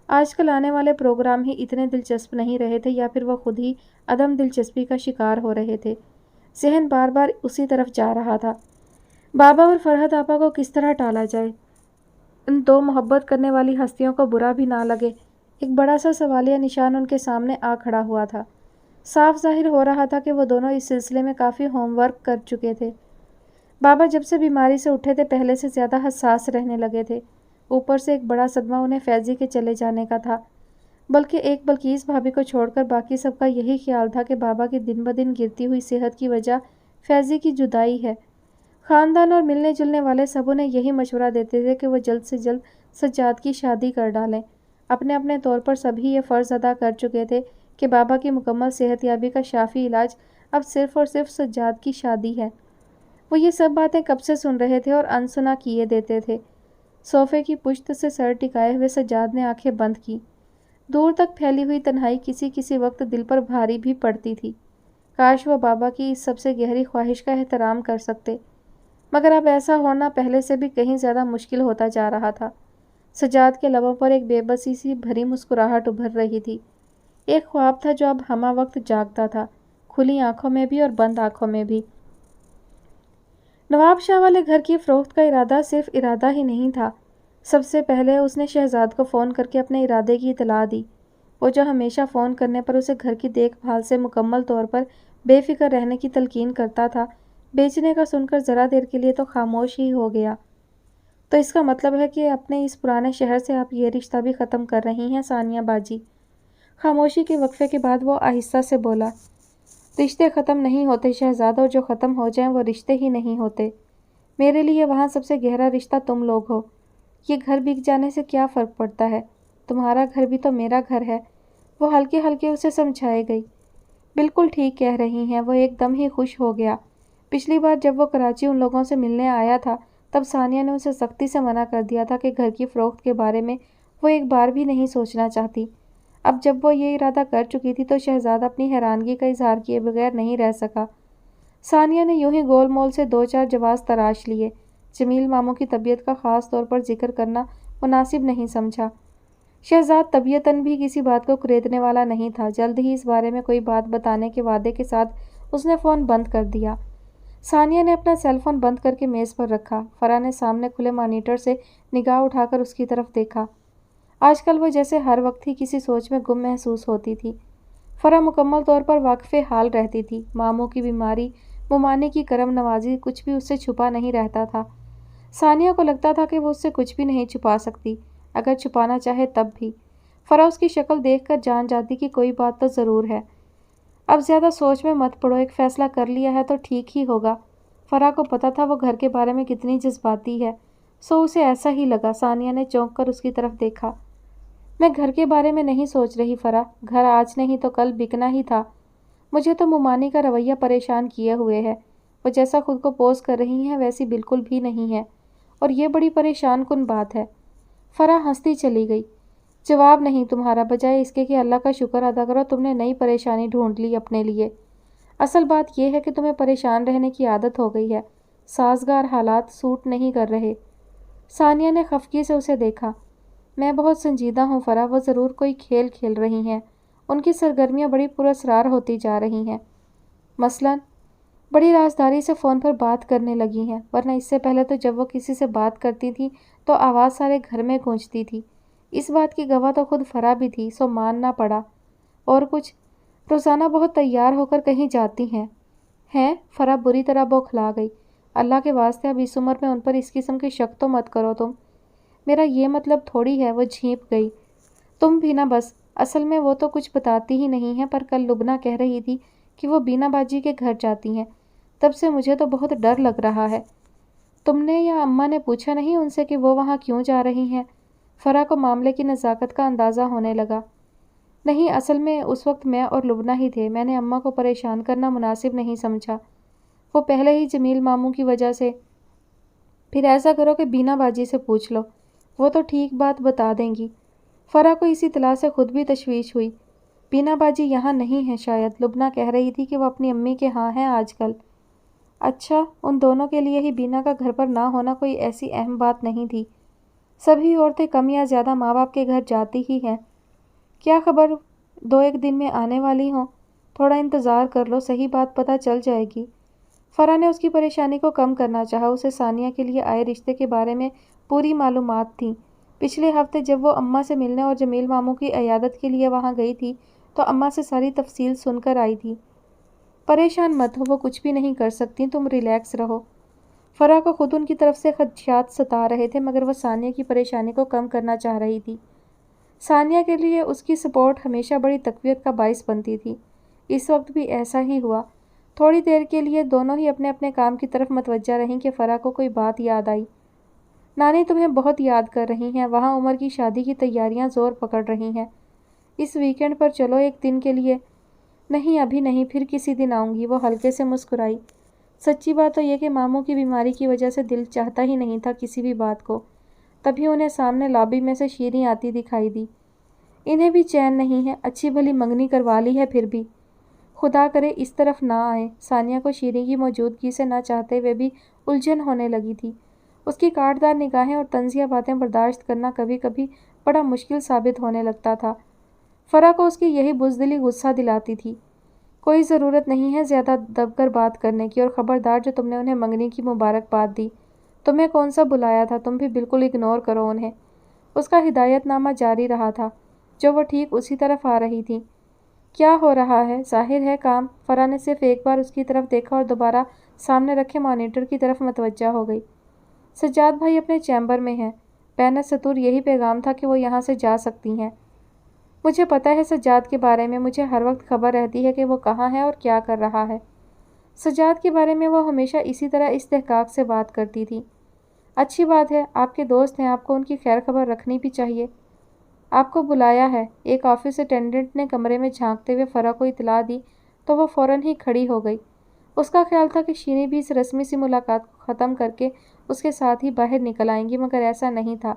آج کل آنے والے پروگرام ہی اتنے دلچسپ نہیں رہے تھے، یا پھر وہ خود ہی عدم دلچسپی کا شکار ہو رہے تھے۔ ذہن بار بار اسی طرف جا رہا تھا، بابا اور فرحت آپا کو کس طرح ٹالا جائے، ان دو محبت کرنے والی ہستیوں کو برا بھی نہ لگے۔ ایک بڑا سا سوالیہ نشان ان کے سامنے آ کھڑا ہوا تھا۔ صاف ظاہر ہو رہا تھا کہ وہ دونوں اس سلسلے میں کافی ہوم ورک کر چکے تھے۔ بابا جب سے بیماری سے اٹھے تھے پہلے سے زیادہ حساس رہنے لگے تھے۔ اوپر سے ایک بڑا صدمہ انہیں فیضی کے چلے جانے کا تھا، بلکہ ایک بلقیس بھابھی کو چھوڑ کر باقی سب کا یہی خیال تھا کہ بابا کی دن بدن گرتی ہوئی صحت کی وجہ فیضی کی جدائی ہے۔ خاندان اور ملنے جلنے والے سب انہیں یہی مشورہ دیتے تھے کہ وہ جلد سے جلد سجاد کی شادی کر ڈالیں۔ اپنے اپنے طور پر سبھی یہ فرض ادا کر چکے تھے کہ بابا کی مکمل صحت یابی کا شافی علاج اب صرف اور صرف سجاد کی شادی ہے۔ وہ یہ سب باتیں کب سے سن رہے تھے اور انسنا کیے دیتے تھے۔ صوفے کی پشت سے سر ٹکائے ہوئے سجاد نے آنکھیں بند کی۔ دور تک پھیلی ہوئی تنہائی کسی کسی وقت دل پر بھاری بھی پڑتی تھی۔ کاش وہ بابا کی اس سب سے گہری خواہش کا احترام کر سکتے، مگر اب ایسا ہونا پہلے سے بھی کہیں زیادہ مشکل ہوتا جا رہا تھا۔ سجاد کے لبوں پر ایک بے بسی سی بھری مسکراہٹ ابھر رہی تھی۔ ایک خواب تھا جو اب ہمہ وقت جاگتا تھا، کھلی آنکھوں میں بھی اور بند آنکھوں میں بھی۔ نواب شاہ والے گھر کی فروخت کا ارادہ صرف ارادہ ہی نہیں تھا، سب سے پہلے اس نے شہزاد کو فون کر کے اپنے ارادے کی اطلاع دی۔ وہ جو ہمیشہ فون کرنے پر اسے گھر کی دیکھ بھال سے مکمل طور پر بے فکر رہنے کی تلقین کرتا تھا، بیچنے کا سن کر ذرا دیر کے لیے تو خاموش ہی ہو گیا۔ تو اس کا مطلب ہے کہ اپنے اس پرانے شہر سے آپ یہ رشتہ بھی ختم کر رہی ہیں ثانیہ باجی؟ خاموشی کے وقفے کے بعد وہ آہستہ سے بولا، رشتے ختم نہیں ہوتے شہزاد، اور جو ختم ہو جائیں وہ رشتے ہی نہیں ہوتے۔ میرے لیے وہاں سب سے گہرا رشتہ تم لوگ ہو۔ یہ گھر بک جانے سے کیا فرق پڑتا ہے، تمہارا گھر بھی تو میرا گھر ہے۔ وہ ہلکے ہلکے اسے سمجھائے گئی۔ بالکل ٹھیک کہہ رہی ہیں۔ وہ ایک دم ہی خوش ہو گیا۔ پچھلی بار جب وہ کراچی ان لوگوں سے ملنے آیا تھا تب ثانیہ نے اسے سختی سے منع کر دیا تھا کہ گھر کی فروخت کے بارے میں وہ ایک بار بھی نہیں سوچنا چاہتی۔ اب جب وہ یہ ارادہ کر چکی تھی تو شہزاد اپنی حیرانگی کا اظہار کیے بغیر نہیں رہ سکا۔ ثانیہ نے یوں ہی گول مول سے دو چار جواز تراش لیے۔ جمیل ماموں کی طبیعت کا خاص طور پر ذکر کرنا مناسب نہیں سمجھا۔ شہزاد طبیعتاً بھی کسی بات کو کریدنے والا نہیں تھا۔ جلد ہی اس بارے میں کوئی بات بتانے کے وعدے کے ساتھ اس نے فون بند کر دیا۔ ثانیہ نے اپنا سیل فون بند کر کے میز پر رکھا۔ فرح نے سامنے کھلے مانیٹر سے نگاہ اٹھا کر اس کی طرف دیکھا۔ آج کل وہ جیسے ہر وقت ہی کسی سوچ میں گم محسوس ہوتی تھی۔ فرح مکمل طور پر واقف حال رہتی تھی۔ ماموں کی بیماری، ممانے کی کرم نوازی، کچھ بھی اس سے چھپا نہیں رہتا تھا۔ ثانیہ کو لگتا تھا کہ وہ اس سے کچھ بھی نہیں چھپا سکتی، اگر چھپانا چاہے تب بھی۔ فرح اس کی شکل دیکھ کر جان جاتی کہ کوئی بات تو ضرور ہے۔ اب زیادہ سوچ میں مت پڑو، ایک فیصلہ کر لیا ہے تو ٹھیک ہی ہوگا۔ فرح کو پتا تھا وہ گھر کے بارے میں کتنی جذباتی ہے، اسے ایسا ہی لگا۔ ثانیہ نے چونک کر اس کی طرف دیکھا۔ میں گھر کے بارے میں نہیں سوچ رہی فرح، گھر آج نہیں تو کل بکنا ہی تھا۔ مجھے تو ممانی کا رویہ پریشان کیے ہوئے ہے۔ وہ جیسا خود کو پوز کر رہی ہیں ویسی بالکل بھی نہیں ہے، اور یہ بڑی پریشان کن بات ہے۔ فرح ہنستی چلی گئی۔ جواب نہیں تمہارا، بجائے اس کے کہ اللہ کا شکر ادا کرو تم نے نئی پریشانی ڈھونڈ لی اپنے لیے۔ اصل بات یہ ہے کہ تمہیں پریشان رہنے کی عادت ہو گئی ہے، سازگار حالات سوٹ نہیں کر رہے۔ ثانیہ نے خفگی سے اسے دیکھا۔ میں بہت سنجیدہ ہوں فرح، وہ ضرور کوئی کھیل کھیل رہی ہیں، ان کی سرگرمیاں بڑی پراسرار ہوتی جا رہی ہیں۔ مثلاً بڑی رازداری سے فون پر بات کرنے لگی ہیں، ورنہ اس سے پہلے تو جب وہ کسی سے بات کرتی تھی تو آواز سارے گھر میں گونجتی تھی۔ اس بات کی گواہ تو خود فرح بھی تھی، ماننا پڑا۔ اور کچھ روزانہ بہت تیار ہو کر کہیں جاتی ہیں؟ فرح بری طرح بوکھلا گئی۔ اللہ کے واسطے اب اس عمر میں ان پر اس قسم کے شک تو مت کرو تم۔ میرا یہ مطلب تھوڑی ہے۔ وہ جھینپ گئی۔ تم بھی نہ بس، اصل میں وہ تو کچھ بتاتی ہی نہیں ہے، پر کل لبنہ کہہ رہی تھی کہ وہ بینا باجی کے گھر جاتی ہیں، تب سے مجھے تو بہت ڈر لگ رہا ہے۔ تم نے یا اماں نے پوچھا نہیں ان سے کہ وہ وہاں کیوں جا رہی ہیں؟ فرح کو معاملے کی نزاکت کا اندازہ ہونے لگا۔ نہیں، اصل میں اس وقت میں اور لبنہ ہی تھے، میں نے اماں کو پریشان کرنا مناسب نہیں سمجھا، وہ پہلے ہی جمیل ماموں کی وجہ سے۔ پھر ایسا کرو کہ بینا باجی سے پوچھ لو، وہ تو ٹھیک بات بتا دیں گی۔ فرح کو اسی اطلاع سے خود بھی تشویش ہوئی۔ بینا باجی یہاں نہیں ہے شاید، لبنہ کہہ رہی تھی کہ وہ اپنی امی کے ہاں ہیں آج کل۔ اچھا، ان دونوں کے لیے ہی بینا کا گھر پر نہ ہونا کوئی ایسی اہم بات نہیں تھی۔ سبھی عورتیں کم یا زیادہ ماں باپ کے گھر جاتی ہی ہیں۔ کیا خبر 2-1 دن میں آنے والی ہوں؟ تھوڑا انتظار کر لو، صحیح بات پتہ چل جائے گی۔ فرح نے اس کی پریشانی کو کم کرنا چاہا۔ اسے ثانیہ کے لیے آئے رشتے کے بارے میں پوری معلومات تھیں۔ پچھلے ہفتے جب وہ اماں سے ملنے اور جمیل ماموں کی عیادت کے لیے وہاں گئی تھی تو اماں سے ساری تفصیل سن کر آئی تھی۔ پریشان مت ہو، وہ کچھ بھی نہیں کر سکتی، تم ریلیکس رہو۔ فرح کو خود ان کی طرف سے خدشات ستا رہے تھے مگر وہ ثانیہ کی پریشانی کو کم کرنا چاہ رہی تھی۔ ثانیہ کے لیے اس کی سپورٹ ہمیشہ بڑی تقویت کا باعث بنتی تھی۔ اس وقت بھی ایسا ہی ہوا۔ تھوڑی دیر کے لیے دونوں ہی اپنے اپنے کام کی طرف متوجہ رہیں کہ فرح کو کوئی بات یاد آئی۔ نانی تمہیں بہت یاد کر رہی ہیں، وہاں عمر کی شادی کی تیاریاں زور پکڑ رہی ہیں۔ اس ویکنڈ پر چلو 1 دن کے لیے۔ نہیں ابھی نہیں، پھر کسی دن آؤں گی، وہ ہلکے سے مسکرائی۔ سچی بات تو یہ کہ ماموں کی بیماری کی وجہ سے دل چاہتا ہی نہیں تھا کسی بھی بات کو۔ تبھی انہیں سامنے لابی میں سے شیریں آتی دکھائی دی۔ انہیں بھی چین نہیں ہے، اچھی بھلی منگنی کروا لی ہے پھر بھی۔ خدا کرے اس طرف نہ آئیں۔ ثانیہ کو شیریں کی موجودگی سے نہ چاہتے ہوئے بھی الجھن ہونے لگی تھی۔ اس کی کاٹدار نگاہیں اور طنزیہ باتیں برداشت کرنا کبھی کبھی بڑا مشکل ثابت ہونے لگتا تھا۔ فرح کو اس کی یہی بزدلی غصہ دلاتی تھی۔ کوئی ضرورت نہیں ہے زیادہ دب کر بات کرنے کی، اور خبردار جو تم نے انہیں منگنی کی مبارکباد دی، تمہیں کون سا بلایا تھا، تم بھی بالکل اگنور کرو انہیں۔ اس کا ہدایت نامہ جاری رہا تھا جو وہ ٹھیک اسی طرف آ رہی تھی۔ کیا ہو رہا ہے؟ ظاہر ہے کام۔ فرح نے صرف ایک بار اس کی طرف دیکھا اور دوبارہ سامنے رکھے مانیٹر کی طرف متوجہ ہو گئی۔ سجاد بھائی اپنے چیمبر میں ہیں، بین السطور یہی پیغام تھا کہ وہ یہاں سے جا سکتی ہیں۔ مجھے پتہ ہے سجاد کے بارے میں، مجھے ہر وقت خبر رہتی ہے کہ وہ کہاں ہے اور کیا کر رہا ہے۔ سجاد کے بارے میں وہ ہمیشہ اسی طرح استحقاق سے بات کرتی تھی۔ اچھی بات ہے، آپ کے دوست ہیں، آپ کو ان کی خیر خبر رکھنی بھی چاہیے۔ آپ کو بلایا ہے، ایک آفس اٹینڈنٹ نے کمرے میں جھانکتے ہوئے فرح کو اطلاع دی تو وہ فوراً ہی کھڑی ہو گئی۔ اس کا خیال تھا کہ شیریں بھی اس رسمی سی ملاقات کو ختم کر کے اس کے ساتھ ہی باہر نکل آئیں گی، مگر ایسا نہیں تھا۔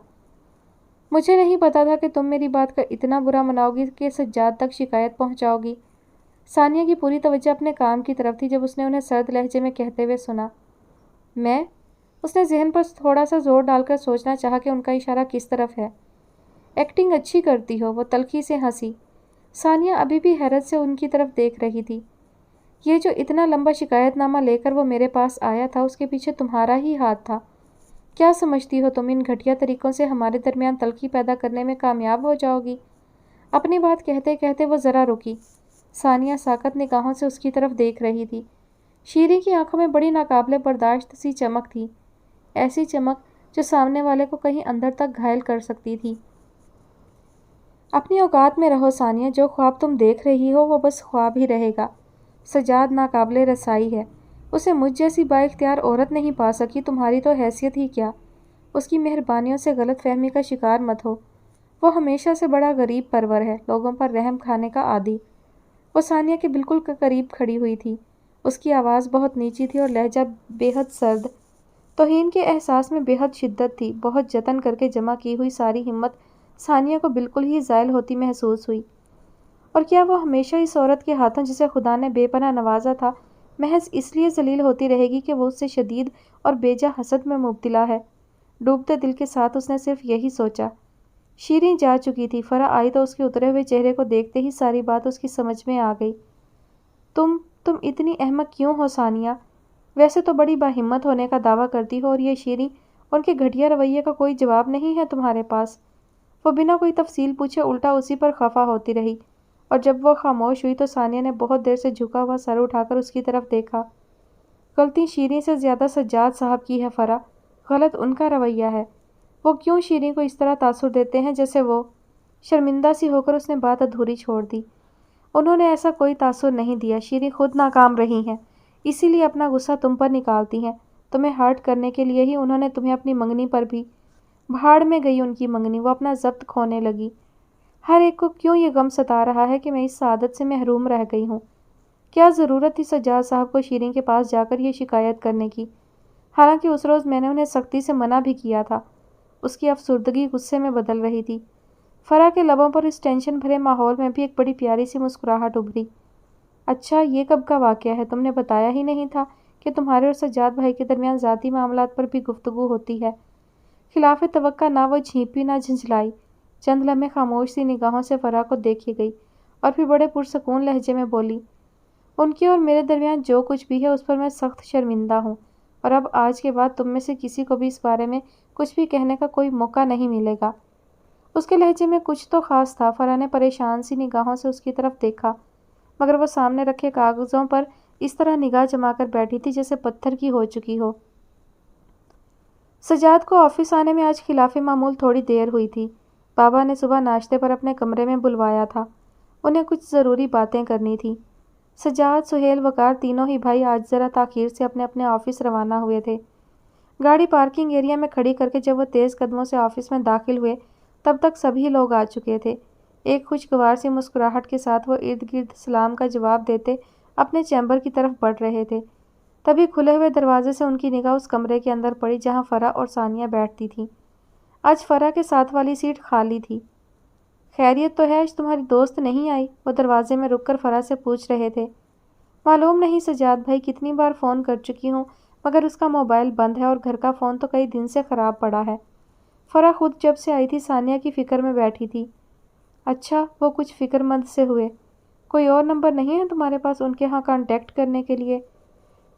مجھے نہیں پتا تھا کہ تم میری بات کا اتنا برا مناؤ گی کہ سجاد تک شکایت پہنچاؤ گی۔ ثانیہ کی پوری توجہ اپنے کام کی طرف تھی جب اس نے انہیں سرد لہجے میں کہتے ہوئے سنا۔ میں؟ اس نے ذہن پر تھوڑا سا زور ڈال کر سوچنا چاہا کہ ان کا اشارہ کس طرف ہے۔ ایکٹنگ اچھی کرتی ہو، وہ تلخی سے ہنسی۔ ثانیہ ابھی بھی حیرت سے ان کی طرف دیکھ رہی تھی۔ یہ جو اتنا لمبا شکایت نامہ لے کر وہ میرے پاس آیا تھا، اس کے پیچھے تمہارا ہی ہاتھ تھا۔ کیا سمجھتی ہو تم ان گھٹیا طریقوں سے ہمارے درمیان تلخی پیدا کرنے میں کامیاب ہو جاؤ گی؟ اپنی بات کہتے کہتے وہ ذرا رکی۔ ثانیہ ساکت نگاہوں سے اس کی طرف دیکھ رہی تھی۔ شیریں کی آنکھوں میں بڑی ناقابل برداشت سی چمک تھی، ایسی چمک جو سامنے والے کو کہیں اندر تک گھائل کر سکتی تھی۔ اپنی اوقات میں رہو ثانیہ، جو خواب تم دیکھ رہی ہو وہ بس خواب ہی رہے گا۔ سجاد ناقابل رسائی ہے، اسے مجھ جیسی با اختیار عورت نہیں پا سکی، تمہاری تو حیثیت ہی کیا۔ اس کی مہربانیوں سے غلط فہمی کا شکار مت ہو، وہ ہمیشہ سے بڑا غریب پرور ہے، لوگوں پر رحم کھانے کا عادی۔ وہ ثانیہ کے بالکل قریب کھڑی ہوئی تھی، اس کی آواز بہت نیچی تھی اور لہجہ بے حد سرد۔ توہین کے احساس میں بے حد شدت تھی، بہت جتن کر کے جمع کی ہوئی ساری ہمت ثانیہ کو بالکل ہی زائل ہوتی محسوس ہوئی۔ اور کیا وہ ہمیشہ اس عورت کے ہاتھوں جسے خدا نے بے پناہ نوازا تھا محض اس لیے ذلیل ہوتی رہے گی کہ وہ اس سے شدید اور بے جا حسد میں مبتلا ہے؟ ڈوبتے دل کے ساتھ اس نے صرف یہی سوچا۔ شیریں جا چکی تھی، فرح آئی تو اس کے اترے ہوئے چہرے کو دیکھتے ہی ساری بات اس کی سمجھ میں آ گئی۔ تم اتنی احمق کیوں ہو ثانیہ؟ ویسے تو بڑی باہمت ہونے کا دعویٰ کرتی ہو، اور یہ شیریں، ان کے گھٹیا رویے کا کوئی جواب نہیں ہے تمہارے پاس؟ وہ بنا کوئی تفصیل پوچھے الٹا اسی پر خفا ہوتی رہی، اور جب وہ خاموش ہوئی تو ثانیہ نے بہت دیر سے جھکا ہوا سر اٹھا کر اس کی طرف دیکھا۔ غلطی شیریں سے زیادہ سجاد صاحب کی ہے فرح، غلط ان کا رویہ ہے۔ وہ کیوں شیریں کو اس طرح تاثر دیتے ہیں جیسے وہ… شرمندہ سی ہو کر اس نے بات ادھوری چھوڑ دی۔ انہوں نے ایسا کوئی تاثر نہیں دیا، شیریں خود ناکام رہی ہیں، اسی لیے اپنا غصہ تم پر نکالتی ہیں۔ تمہیں ہرٹ کرنے کے لیے ہی انہوں نے تمہیں اپنی منگنی پر بھی… بھاڑ میں گئی ان کی منگنی، وہ اپنا ضبط کھونے لگی۔ ہر ایک کو کیوں یہ غم ستا رہا ہے کہ میں اس سعادت سے محروم رہ گئی ہوں؟ کیا ضرورت تھی سجاد صاحب کو شیریں کے پاس جا کر یہ شکایت کرنے کی؟ حالانکہ اس روز میں نے انہیں سختی سے منع بھی کیا تھا۔ اس کی افسردگی غصے میں بدل رہی تھی۔ فرح کے لبوں پر اس ٹینشن بھرے ماحول میں بھی ایک بڑی پیاری سی مسکراہٹ ابھری۔ اچھا، یہ کب کا واقعہ ہے؟ تم نے بتایا ہی نہیں تھا کہ تمہارے اور سجاد بھائی کے درمیان ذاتی معاملات پر بھی گفتگو ہوتی ہے۔ خلاف توقع نہ وہ جھیپی نہ جھنجھلائی، چند لمحے خاموش سی نگاہوں سے فرح کو دیکھی گئی اور پھر بڑے پرسکون لہجے میں بولی، ان کے اور میرے درمیان جو کچھ بھی ہے اس پر میں سخت شرمندہ ہوں، اور اب آج کے بعد تم میں سے کسی کو بھی اس بارے میں کچھ بھی کہنے کا کوئی موقع نہیں ملے گا۔ اس کے لہجے میں کچھ تو خاص تھا۔ فرح نے پریشان سی نگاہوں سے اس کی طرف دیکھا، مگر وہ سامنے رکھے کاغذوں پر اس طرح نگاہ جما کر بیٹھی تھی جیسے پتھر کی ہو چکی ہو۔ سجاد کو آفس آنے میں آج خلاف معمول تھوڑی دیر ہوئی تھی۔ بابا نے صبح ناشتے پر اپنے کمرے میں بلوایا تھا، انہیں کچھ ضروری باتیں کرنی تھی۔ سجاد، سہیل، وقار تینوں ہی بھائی آج ذرا تاخیر سے اپنے اپنے آفس روانہ ہوئے تھے۔ گاڑی پارکنگ ایریا میں کھڑی کر کے جب وہ تیز قدموں سے آفس میں داخل ہوئے تب تک سبھی لوگ آ چکے تھے۔ ایک خوشگوار سی مسکراہٹ کے ساتھ وہ ارد گرد سلام کا جواب دیتے اپنے چیمبر کی طرف بڑھ رہے تھے۔ تبھی کھلے ہوئے دروازے سے ان کی نگاہ اس کمرے کے اندر پڑی جہاں فرح اور ثانیہ بیٹھتی تھیں۔ آج فرح کے ساتھ والی سیٹ خالی تھی۔ خیریت تو ہے؟ آج تمہاری دوست نہیں آئی؟ وہ دروازے میں رک کر فرح سے پوچھ رہے تھے۔ معلوم نہیں سجاد بھائی، کتنی بار فون کر چکی ہوں مگر اس کا موبائل بند ہے اور گھر کا فون تو کئی دن سے خراب پڑا ہے۔ فرح خود جب سے آئی تھی ثانیہ کی فکر میں بیٹھی تھی۔ اچھا، وہ کچھ فکر مند سے ہوئے۔ کوئی اور نمبر نہیں ہے تمہارے پاس ان کے ہاں کانٹیکٹ کرنے کے لیے؟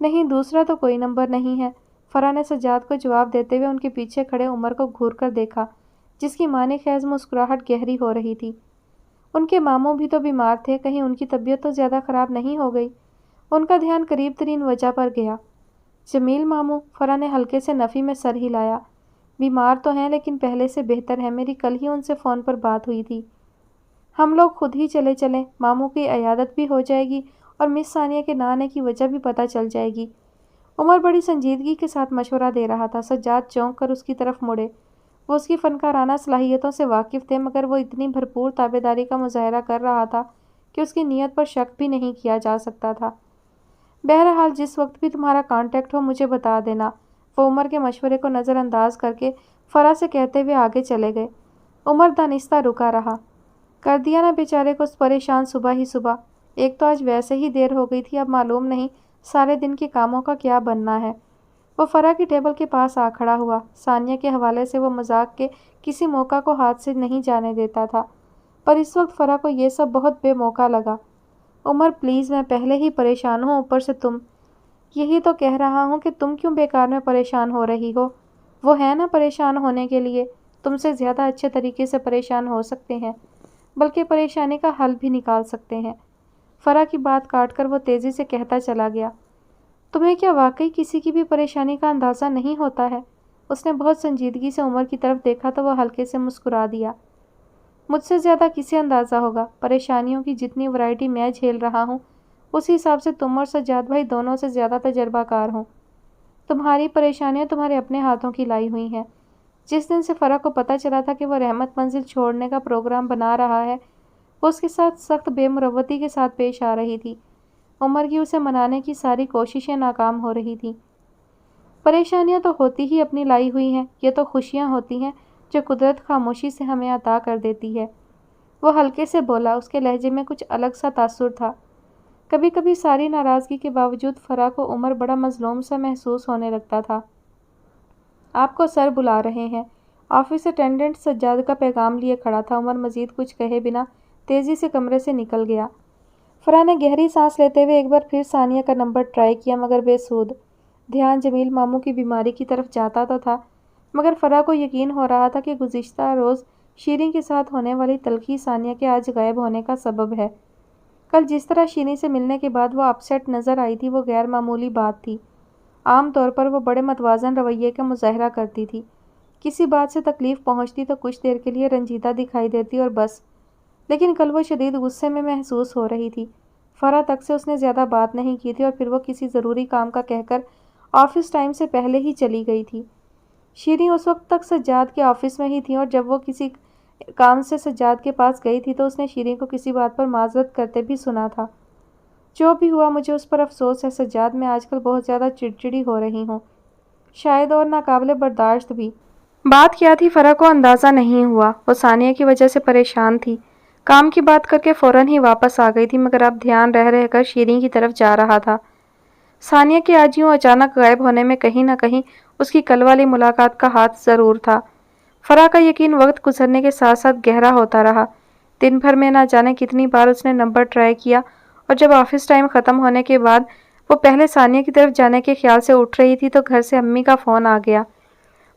نہیں، دوسرا تو کوئی نمبر نہیں ہے۔ فرح نے سجاد کو جواب دیتے ہوئے ان کے پیچھے کھڑے عمر کو گھور کر دیکھا جس کی معنی خیز مسکراہٹ گہری ہو رہی تھی۔ ان کے ماموں بھی تو بیمار تھے، کہیں ان کی طبیعت تو زیادہ خراب نہیں ہو گئی؟ ان کا دھیان قریب ترین وجہ پر گیا۔ جمیل ماموں؟ فرح نے ہلکے سے نفی میں سر ہلایا۔ بیمار تو ہیں لیکن پہلے سے بہتر ہے، میری کل ہی ان سے فون پر بات ہوئی تھی۔ ہم لوگ خود ہی چلے چلیں، ماموں کی عیادت بھی ہو جائے گی اور مس ثانیہ کے نہ آنے کی وجہ بھی پتہ چل جائے گی۔ عمر بڑی سنجیدگی کے ساتھ مشورہ دے رہا تھا۔ سجاد چونک کر اس کی طرف مڑے۔ وہ اس کی فنکارانہ صلاحیتوں سے واقف تھے مگر وہ اتنی بھرپور تابعداری کا مظاہرہ کر رہا تھا کہ اس کی نیت پر شک بھی نہیں کیا جا سکتا تھا۔ بہرحال جس وقت بھی تمہارا کانٹیکٹ ہو مجھے بتا دینا، وہ عمر کے مشورے کو نظر انداز کر کے فرح سے کہتے ہوئے آگے چلے گئے۔ عمر دانستہ رکا رہا۔ کر دیا نا بیچارے کو پریشان صبح ہی صبح۔ ایک تو آج ویسے ہی دیر ہو گئی تھی، اب معلوم نہیں سارے دن کے کاموں کا کیا بننا ہے۔ وہ فرح کی ٹیبل کے پاس آ کھڑا ہوا۔ ثانیہ کے حوالے سے وہ مذاق کے کسی موقع کو ہاتھ سے نہیں جانے دیتا تھا، پر اس وقت فرح کو یہ سب بہت بے موقع لگا۔ عمر پلیز، میں پہلے ہی پریشان ہوں، اوپر سے تم۔ یہی تو کہہ رہا ہوں کہ تم کیوں بیکار میں پریشان ہو رہی ہو؟ وہ ہے نا پریشان ہونے کے لیے، تم سے زیادہ اچھے طریقے سے پریشان ہو سکتے ہیں، بلکہ پریشانی کا حل بھی نکال سکتے ہیں۔ فرح کی بات کاٹ کر وہ تیزی سے کہتا چلا گیا، تمہیں کیا واقعی کسی کی بھی پریشانی کا اندازہ نہیں ہوتا ہے؟ اس نے بہت سنجیدگی سے عمر کی طرف دیکھا تو وہ ہلکے سے مسکرا دیا۔ مجھ سے زیادہ کسے اندازہ ہوگا؟ پریشانیوں کی جتنی ورائٹی میں جھیل رہا ہوں اس حساب سے تم اور سجاد بھائی دونوں سے زیادہ تجربہ کار ہوں۔ تمہاری پریشانیاں تمہارے اپنے ہاتھوں کی لائی ہوئی ہیں۔ جس دن سے فرح کو پتہ چلا تھا کہ وہ رحمت منزل چھوڑنے کا پروگرام بنا رہا ہے، وہ اس کے ساتھ سخت بے مروتی کے ساتھ پیش آ رہی تھی۔ عمر کی اسے منانے کی ساری کوششیں ناکام ہو رہی تھیں۔ پریشانیاں تو ہوتی ہی اپنی لائی ہوئی ہیں، یہ تو خوشیاں ہوتی ہیں جو قدرت خاموشی سے ہمیں عطا کر دیتی ہے۔ وہ ہلکے سے بولا، اس کے لہجے میں کچھ الگ سا تاثر تھا۔ کبھی کبھی ساری ناراضگی کے باوجود فرح کو عمر بڑا مظلوم سا محسوس ہونے لگتا تھا۔ آپ کو سر بلا رہے ہیں۔ آفس اٹینڈنٹ سجاد کا پیغام لیے کھڑا تھا۔ عمر مزید کچھ کہے بنا تیزی سے کمرے سے نکل گیا۔ فرح نے گہری سانس لیتے ہوئے ایک بار پھر ثانیہ کا نمبر ٹرائی کیا مگر بے سود۔ دھیان جمیل ماموں کی بیماری کی طرف جاتا تو تھا مگر فرح کو یقین ہو رہا تھا کہ گزشتہ روز شیریں کے ساتھ ہونے والی تلخی ثانیہ کے آج غائب ہونے کا سبب ہے۔ کل جس طرح شیریں سے ملنے کے بعد وہ اپسیٹ نظر آئی تھی وہ غیر معمولی بات تھی۔ عام طور پر وہ بڑے متوازن رویے کا مظاہرہ کرتی تھی، کسی بات سے تکلیف پہنچتی تو کچھ دیر کے لیے رنجیدہ دکھائی دیتی اور بس، لیکن کل وہ شدید غصے میں محسوس ہو رہی تھی۔ فرح تک سے اس نے زیادہ بات نہیں کی تھی اور پھر وہ کسی ضروری کام کا کہہ کر آفس ٹائم سے پہلے ہی چلی گئی تھی۔ شیریں اس وقت تک سجاد کے آفس میں ہی تھیں اور جب وہ کسی کام سے سجاد کے پاس گئی تھی تو اس نے شیریں کو کسی بات پر معذرت کرتے بھی سنا تھا۔ جو بھی ہوا مجھے اس پر افسوس ہے سجاد، میں آج کل بہت زیادہ چڑچڑی ہو رہی ہوں، شاید اور ناقابل برداشت بھی۔ بات کیا تھی فرح کو اندازہ نہیں ہوا۔ وہ ثانیہ کی وجہ سے پریشان تھی، کام کی بات کر کے فوراً ہی واپس آ گئی تھی، مگر اب دھیان رہ کر شیریں کی طرف جا رہا تھا۔ ثانیہ کے آج یوں اچانک غائب ہونے میں کہیں نہ کہیں اس کی کل والی ملاقات کا ہاتھ ضرور تھا۔ فرح کا یقین وقت گزرنے کے ساتھ ساتھ گہرا ہوتا رہا۔ دن بھر میں نہ جانے کتنی بار اس نے نمبر ٹرائی کیا، اور جب آفس ٹائم ختم ہونے کے بعد وہ پہلے ثانیہ کی طرف جانے کے خیال سے اٹھ رہی تھی تو گھر سے امی کا فون آ گیا۔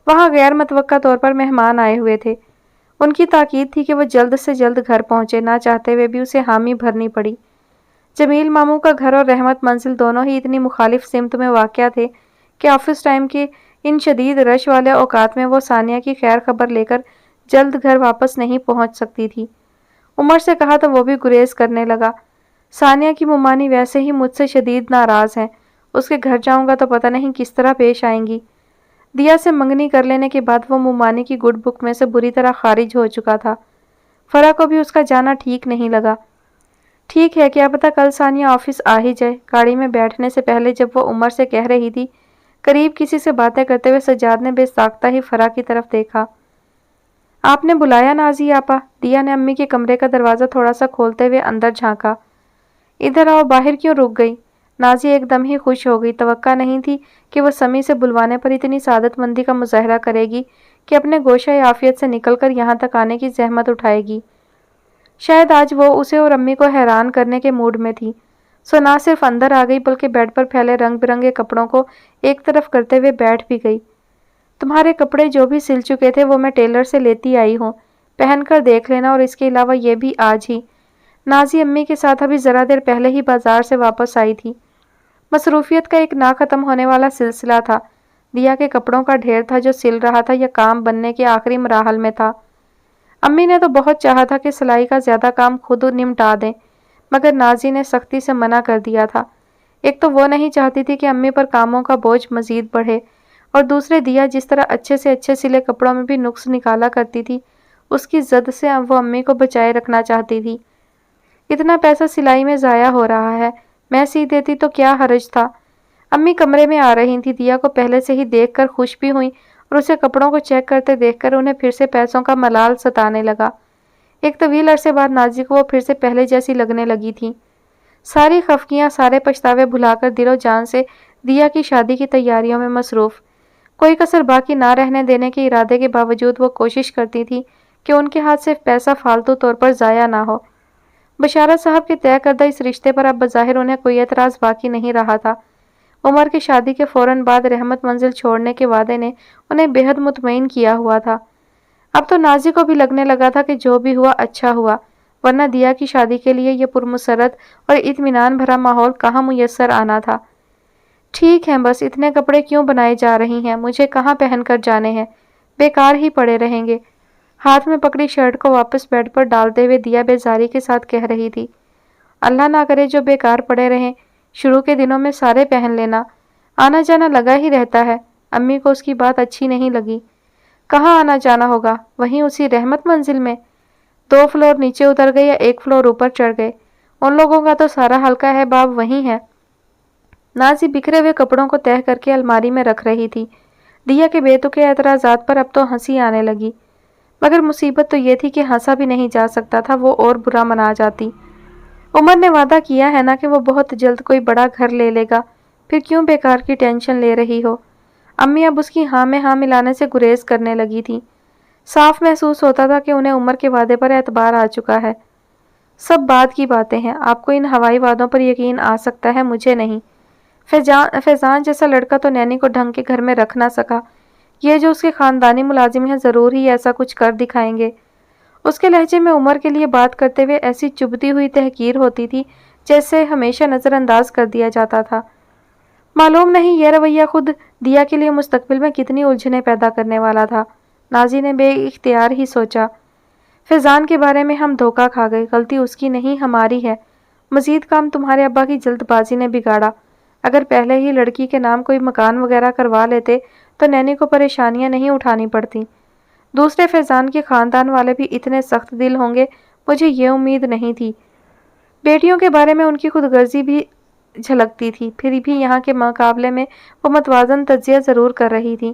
وہاں غیر متوقع طور پر مہمان آئے ہوئے تھے۔ ان کی تاکید تھی کہ وہ جلد سے جلد گھر پہنچے، نہ چاہتے ہوئے بھی اسے حامی بھرنی پڑی۔ جمیل ماموں کا گھر اور رحمت منزل دونوں ہی اتنی مخالف سمت میں واقع تھے کہ آفس ٹائم کے ان شدید رش والے اوقات میں وہ ثانیہ کی خیر خبر لے کر جلد گھر واپس نہیں پہنچ سکتی تھی۔ عمر سے کہا تو وہ بھی گریز کرنے لگا۔ ثانیہ کی ممانی ویسے ہی مجھ سے شدید ناراض ہیں، اس کے گھر جاؤں گا تو پتہ نہیں کس طرح پیش آئیں گی۔ دیا سے منگنی کر لینے کے بعد وہ ممانی کی گڈ بک میں سے بری طرح خارج ہو چکا تھا۔ فرح کو بھی اس کا جانا ٹھیک نہیں لگا۔ ٹھیک ہے، کیا پتہ کل ثانیہ آفس آ ہی جائے۔ گاڑی میں بیٹھنے سے پہلے جب وہ عمر سے کہہ رہی تھی، قریب کسی سے باتیں کرتے ہوئے سجاد نے بے ساختہ ہی فرح کی طرف دیکھا۔ آپ نے بلایا نازی آپا؟ دیا نے امی کے کمرے کا دروازہ تھوڑا سا کھولتے ہوئے اندر جھانکا۔ ادھر آؤ، باہر کیوں رک گئی؟ نازی ایک دم ہی خوش ہو گئی۔ توقع نہیں تھی کہ وہ سمی سے بلوانے پر اتنی سعادت مندی کا مظاہرہ کرے گی کہ اپنے گوشہ عافیت سے نکل کر یہاں تک آنے کی زحمت اٹھائے گی۔ شاید آج وہ اسے اور امی کو حیران کرنے کے موڈ میں تھی، سو نہ صرف اندر آ گئی بلکہ بیڈ پر پھیلے رنگ برنگے کپڑوں کو ایک طرف کرتے ہوئے بیٹھ بھی گئی۔ تمہارے کپڑے جو بھی سل چکے تھے وہ میں ٹیلر سے لیتی آئی ہوں، پہن کر دیکھ لینا، اور اس کے علاوہ یہ بھی آج ہی۔ نازی امی کے ساتھ ابھی ذرا دیر پہلے ہی بازار سے واپس آئی تھی۔ مصروفیت کا ایک نہ ختم ہونے والا سلسلہ تھا۔ دیا کے کپڑوں کا ڈھیر تھا جو سل رہا تھا یا کام بننے کے آخری مراحل میں تھا۔ امی نے تو بہت چاہا تھا کہ سلائی کا زیادہ کام خود نمٹا دیں، مگر نازی نے سختی سے منع کر دیا تھا۔ ایک تو وہ نہیں چاہتی تھی کہ امی پر کاموں کا بوجھ مزید بڑھے، اور دوسرے دیا جس طرح اچھے سے اچھے سلے کپڑوں میں بھی نقص نکالا کرتی تھی، اس کی زد سے وہ امی کو بچائے رکھنا چاہتی تھی۔ اتنا پیسہ سلائی میں ضائع ہو رہا ہے، میں سی دیتی تو کیا حرج تھا۔ امی کمرے میں آ رہی تھی، دیا کو پہلے سے ہی دیکھ کر خوش بھی ہوئیں، اور اسے کپڑوں کو چیک کرتے دیکھ کر انہیں پھر سے پیسوں کا ملال ستانے لگا۔ ایک طویل عرصے بعد نازی کو وہ پھر سے پہلے جیسی لگنے لگی تھی۔ ساری خفگیاں، سارے پچھتاوے بھلا کر دل و جان سے دیا کی شادی کی تیاریوں میں مصروف، کوئی کسر باقی نہ رہنے دینے کے ارادے کے باوجود وہ کوشش کرتی تھی کہ ان کے ہاتھ سے پیسہ فالتو طور پر ضائع نہ ہو۔ بشارت صاحب کے طے کردہ اس رشتے پر اب بظاہر انہیں کوئی اعتراض باقی نہیں رہا تھا۔ عمر کی شادی کے فوراً بعد رحمت منزل چھوڑنے کے وعدے نے انہیں بے حد مطمئن کیا ہوا تھا۔ اب تو نازی کو بھی لگنے لگا تھا کہ جو بھی ہوا اچھا ہوا، ورنہ دیا کی شادی کے لیے یہ پرمسرت اور اطمینان بھرا ماحول کہاں میسر آنا تھا۔ ٹھیک ہے، بس اتنے کپڑے کیوں بنائے جا رہی ہیں؟ مجھے کہاں پہن کر جانے ہیں؟ بیکار ہی پڑے رہیں گے۔ ہاتھ میں پکڑی شرٹ کو واپس بیڈ پر ڈالتے ہوئے دیا بیزاری کے ساتھ کہہ رہی تھی، اللہ نہ کرے جو بیکار پڑے رہیں، شروع کے دنوں میں سارے پہن لینا، آنا جانا لگا ہی رہتا ہے۔ امی کو اس کی بات اچھی نہیں لگی۔ کہاں آنا جانا ہوگا؟ وہیں اسی رحمت منزل میں؟ 2 فلور نیچے اتر گئے یا 1 فلور اوپر چڑھ گئے؟ ان لوگوں کا تو سارا حلقہ ہے باب وہیں ہے۔ نازی بکھرے ہوئے کپڑوں کو تہہ کر کے الماری میں رکھ رہی تھی۔ دیا کے بے تکے اعتراضات پر اب تو ہنسی آنے لگی، مگر مصیبت تو یہ تھی کہ ہنسا بھی نہیں جا سکتا تھا، وہ اور برا منا جاتی۔ عمر نے وعدہ کیا ہے نا کہ وہ بہت جلد کوئی بڑا گھر لے لے گا، پھر کیوں بیکار کی ٹینشن لے رہی ہو؟ امی اب اس کی ہاں میں ہاں ملانے سے گریز کرنے لگی تھی۔ صاف محسوس ہوتا تھا کہ انہیں عمر کے وعدے پر اعتبار آ چکا ہے۔ سب بعد کی باتیں ہیں، آپ کو ان ہوائی وعدوں پر یقین آ سکتا ہے، مجھے نہیں۔ فیضان جیسا لڑکا تو نینی کو ڈھنگ کے گھر میں رکھ نہ سکا، یہ جو اس کے خاندانی ملازم ہیں ضرور ہی ایسا کچھ کر دکھائیں گے۔ اس کے لہجے میں عمر کے لیے بات کرتے ہوئے ایسی چبھتی ہوئی تحقیر ہوتی تھی جیسے ہمیشہ نظر انداز کر دیا جاتا تھا۔ معلوم نہیں یہ رویہ خود دیا کے لیے مستقبل میں کتنی الجھنیں پیدا کرنے والا تھا۔ نازی نے بے اختیار ہی سوچا، فیضان کے بارے میں ہم دھوکہ کھا گئے، غلطی اس کی نہیں ہماری ہے۔ مزید کام تمہارے ابا کی جلد بازی نے بگاڑا۔ اگر پہلے ہی لڑکی کے نام کوئی مکان وغیرہ کروا لیتے تو نینی کو پریشانیاں نہیں اٹھانی پڑتی۔ دوسرے فیضان کے خاندان والے بھی اتنے سخت دل ہوں گے، مجھے یہ امید نہیں تھی۔ بیٹیوں کے بارے میں ان کی خود غرضی بھی جھلکتی تھی، پھر بھی یہاں کے مقابلے میں وہ متوازن تجزیہ ضرور کر رہی تھی۔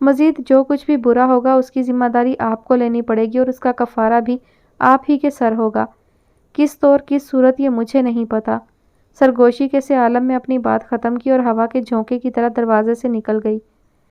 مزید جو کچھ بھی برا ہوگا اس کی ذمہ داری آپ کو لینی پڑے گی اور اس کا کفارہ بھی آپ ہی کے سر ہوگا۔ کس طور کس صورت یہ مجھے نہیں پتا۔ سرگوشی کے سے عالم میں اپنی بات ختم کی اور ہوا کے جھونکے کی طرح دروازے سے نکل گئی۔